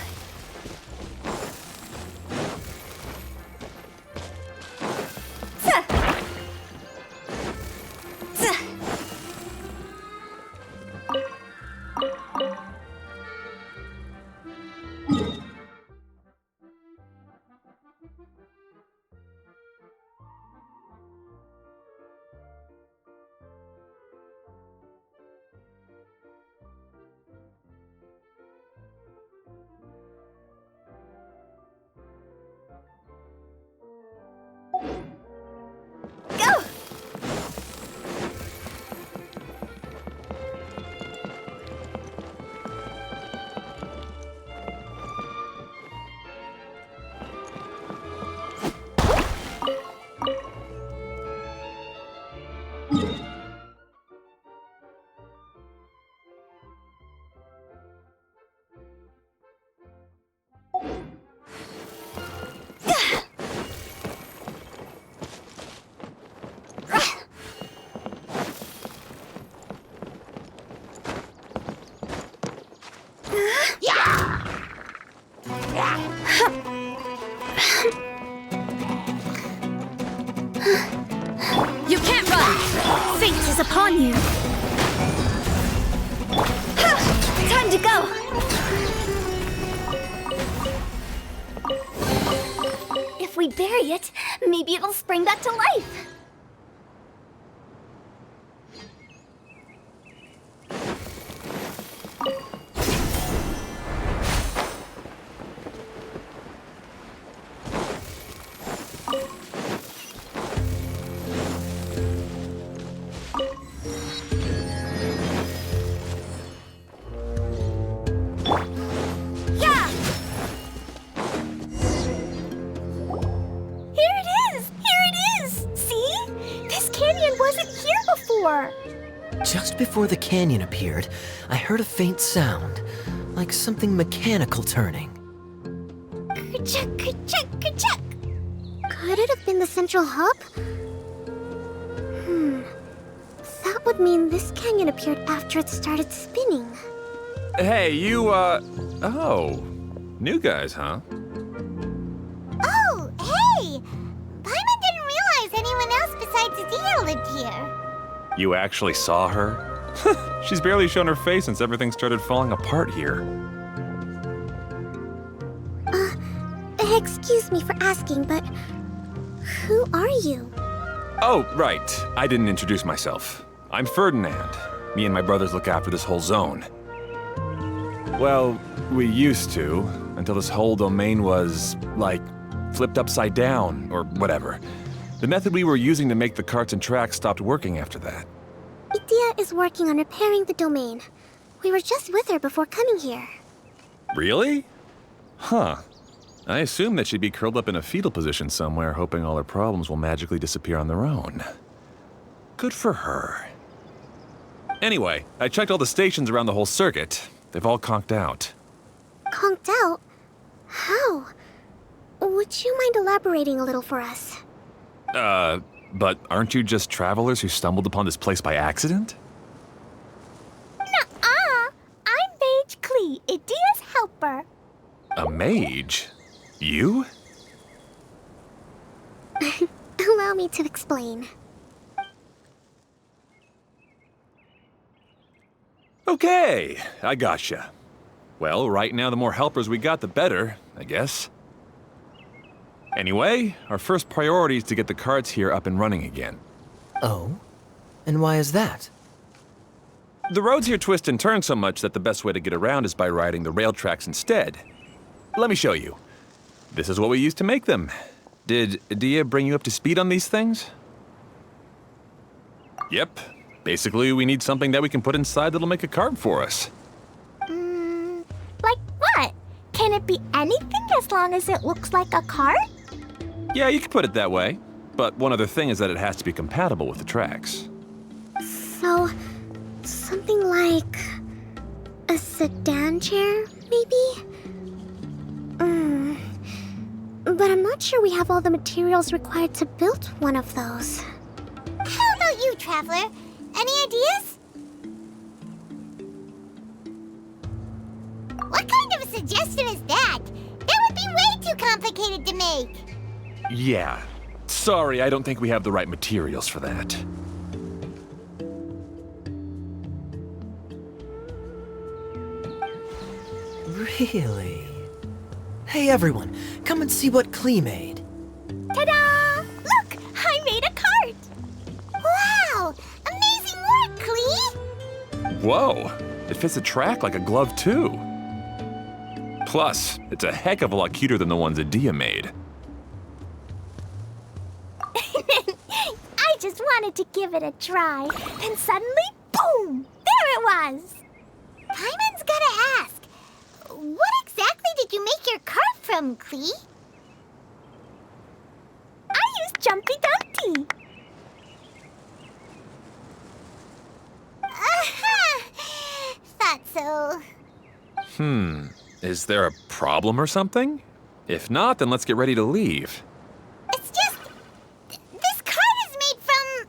Go! You can't run! Fate is upon you. Time to go. If we bury it, maybe it'll spring back to life. Just before the canyon appeared, I heard a faint sound, like something mechanical turning. Ka-chuck, ka-chuck, ka-chuck. Could it have been the central hub? That would mean this canyon appeared after it started spinning. Hey, you, oh. New guys, huh? Oh, hey! Paimon didn't realize anyone else besides Adia lived here. You actually saw her? She's barely shown her face since everything started falling apart here. Excuse me for asking, but who are you? Oh, right. I didn't introduce myself. I'm Ferdinand. Me and my brothers look after this whole zone. Well, we used to, until this whole domain was, like, flipped upside down, or whatever. The method we were using to make the carts and tracks stopped working after that. Idia is working on repairing the domain. We were just with her before coming here. Really? Huh. I assumed that she'd be curled up in a fetal position somewhere, hoping all her problems will magically disappear on their own. Good for her. Anyway, I checked all the stations around the whole circuit. They've all conked out. conked out? How? Would you mind elaborating a little for us? But aren't you just travelers who stumbled upon this place by accident? Nuh-uh! I'm Mage Klee, Idia's helper. A mage? You? Allow me to explain. Okay, I gotcha. Well, right now the more helpers we got, the better, I guess. Anyway, our first priority is to get the carts here up and running again. Oh? And why is that? The roads here twist and turn so much that the best way to get around is by riding the rail tracks instead. Let me show you. This is what we used to make them. Did Idia bring you up to speed on these things? Yep. Basically, we need something that we can put inside that'll make a cart for us. Like what? Can it be anything as long as it looks like a cart? Yeah, you could put it that way. But one other thing is that it has to be compatible with the tracks. So, something like a sedan chair, maybe? But I'm not sure we have all the materials required to build one of those. How about you, Traveler? Any ideas? What kind of a suggestion is that? That would be way too complicated to make. Yeah. Sorry, I don't think we have the right materials for that. Really? Hey everyone, come and see what Klee made. Ta-da! Look, I made a cart. Wow! Amazing work, Klee! Whoa! It fits the track like a glove, too. Plus, it's a heck of a lot cuter than the ones Idia made. I just wanted to give it a try. Then suddenly, boom! There it was! Paimon's gotta ask, what exactly did you make your cart from, Klee? I used Jumpy Dumpty. Thought so. Is there a problem or something? If not, then let's get ready to leave. It's just... this cart is made from,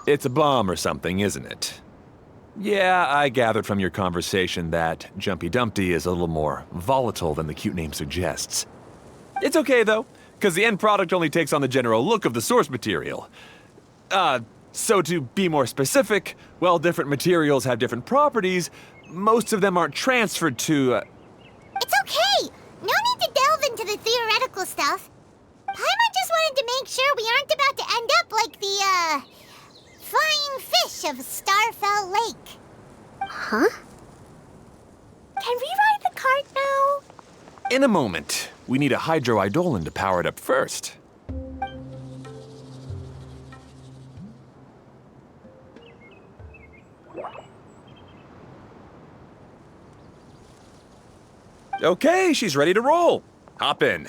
It's a bomb or something, isn't it? Yeah, I gathered from your conversation that Jumpy Dumpty is a little more volatile than the cute name suggests. It's okay, though, because the end product only takes on the general look of the source material. So to be more specific, while different materials have different properties, most of them aren't transferred to, It's okay! No need to delve into the theoretical stuff. Paimon just wanted to make sure we aren't about to end up like the, flying fish of Starfell Lake. Huh? Can we ride the cart now? In a moment. We need a hydroidolin to power it up first. Okay, she's ready to roll. Hop in.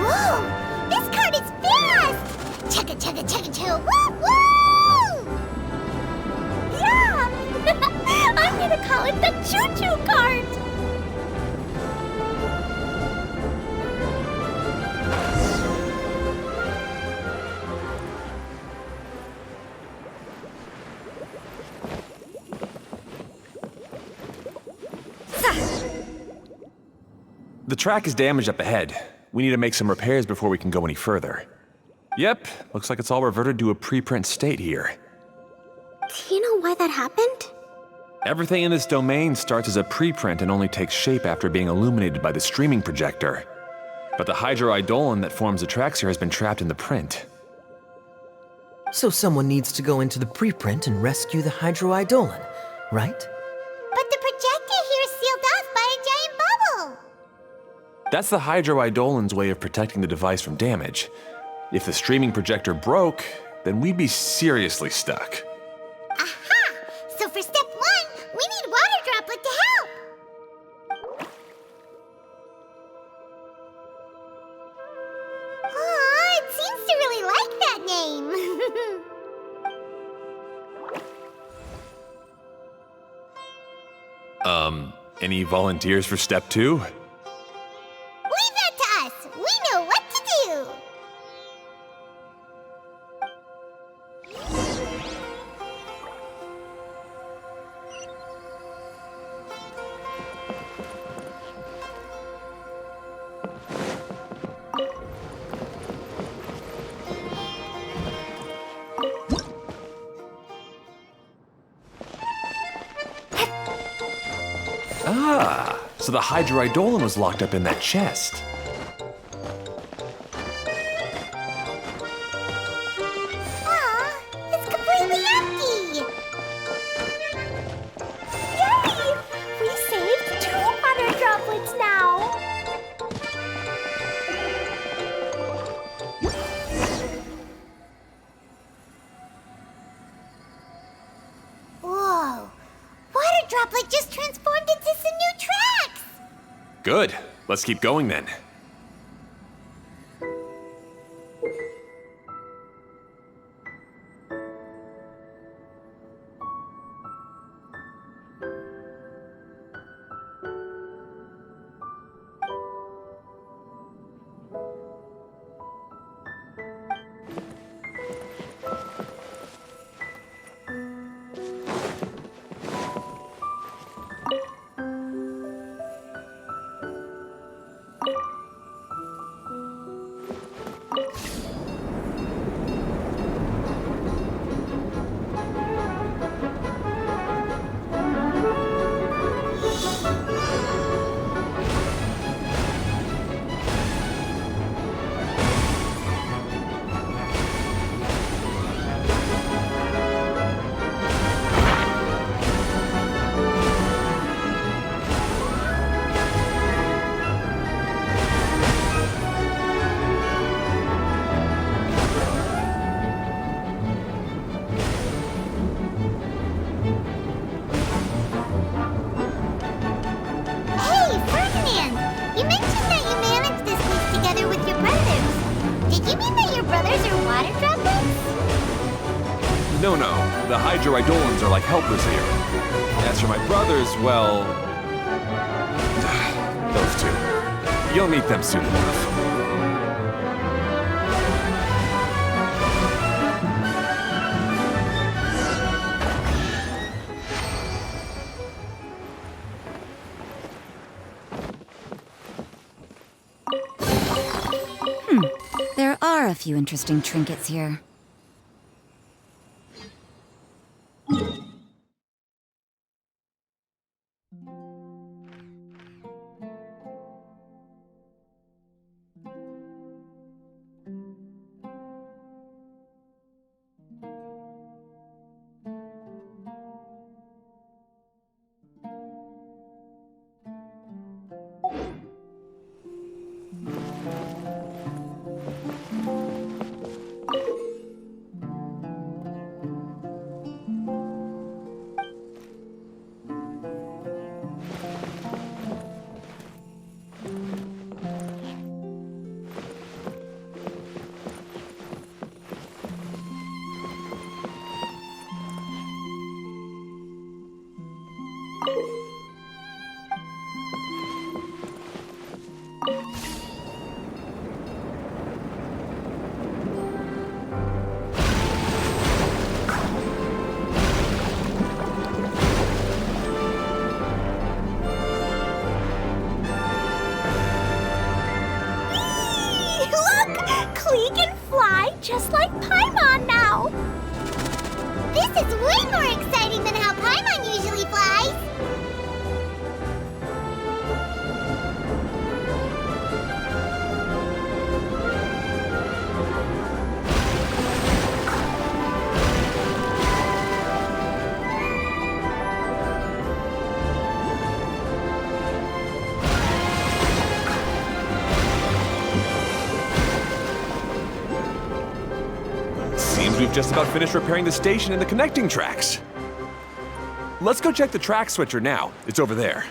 Whoa! This cart is fast! Chugga chugga chugga chugga woo woo! Yeah! I'm gonna call it the choo-choo cart! The track is damaged up ahead. We need to make some repairs before we can go any further. Yep, looks like it's all reverted to a preprint state here. Do you know why that happened? Everything in this domain starts as a preprint and only takes shape after being illuminated by the streaming projector. But the hydroidolon that forms the tracks here has been trapped in the print. So someone needs to go into the preprint and rescue the hydroidolon, right? But the projector here is sealed off by a giant bubble. That's the hydroidolon's way of protecting the device from damage. If the streaming projector broke, then we'd be seriously stuck. Aha! So for step 1, we need water droplet to help. Aw, it seems to really like that name. Any volunteers for step 2? Leave that to us. We know what to do. Ah, so the hydroidolon was locked up in that chest. Aw, it's completely empty. Yay! We saved 2 water droplets now. Whoa! Water droplet just transformed into some new tracks! Good. Let's keep going then. Hey, Ferdinand! You mentioned that you managed this place together with your brothers. Did you mean that your brothers are water droplets? No, the hydroidolons are like helpers here. As for my brothers, well... those two. You'll meet them soon enough. There are a few interesting trinkets here. Look! Klee can fly just like Paimon now! This This is way more exciting than how Paimon usually flies! Seems we've just about finished repairing the station and the connecting tracks. Let's go check the track switcher now. It's over there.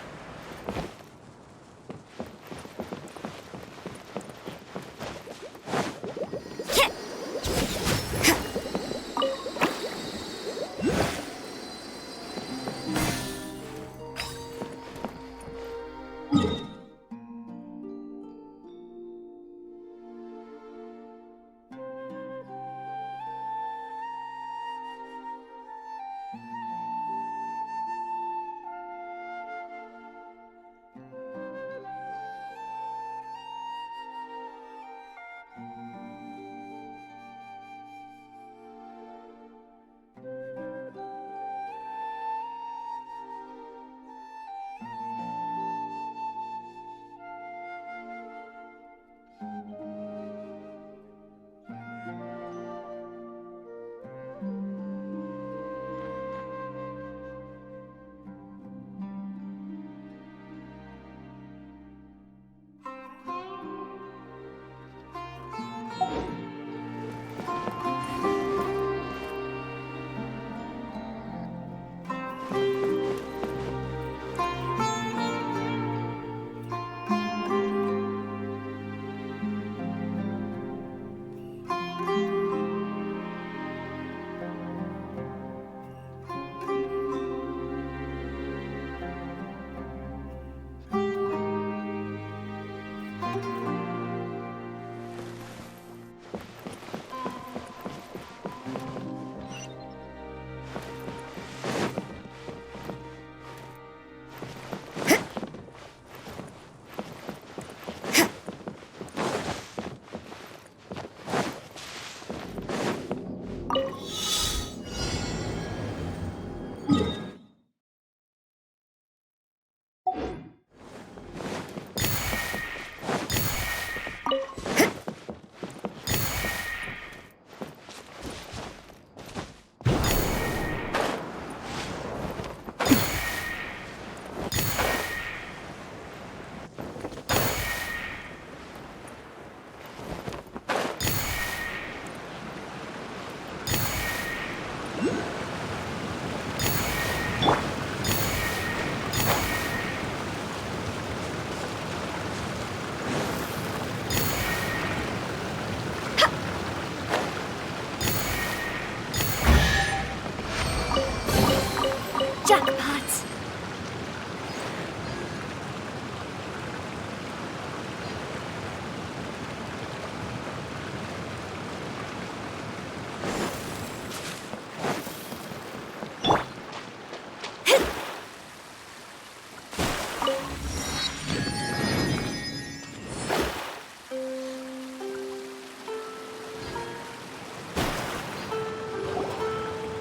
Jackpots!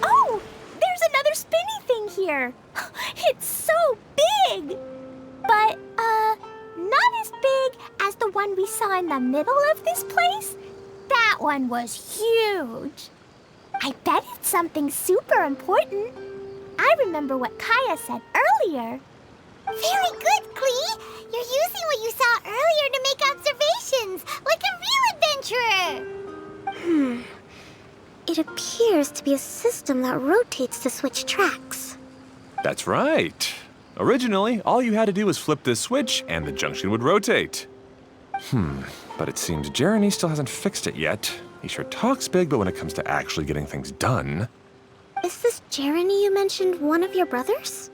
Oh, there's another spinny thing here. It's so big. But, not as big as the one we saw in the middle of this place. That one was huge. I bet it's something super important. I remember what Kaya said earlier. Very good, Klee! You're using what you saw earlier to make observations, like a real adventurer! It appears to be a system that rotates to switch tracks. That's right. Originally, all you had to do was flip this switch and the junction would rotate. But it seems Jeremy still hasn't fixed it yet. He sure talks big, but when it comes to actually getting things done... Is this Jeremy you mentioned one of your brothers?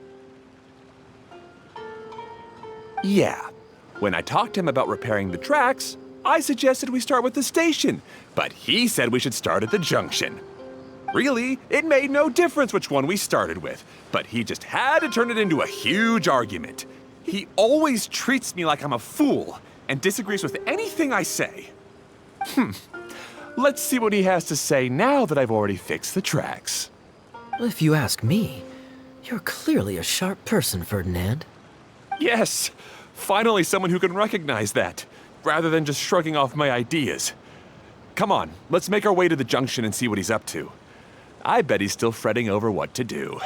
Yeah. When I talked to him about repairing the tracks, I suggested we start with the station, but he said we should start at the junction. Really, it made no difference which one we started with, but he just had to turn it into a huge argument. He always treats me like I'm a fool and disagrees with anything I say. Let's see what he has to say now that I've already fixed the tracks. If you ask me, you're clearly a sharp person, Ferdinand. Yes! Finally someone who can recognize that, rather than just shrugging off my ideas. Come on, let's make our way to the junction and see what he's up to. I bet he's still fretting over what to do.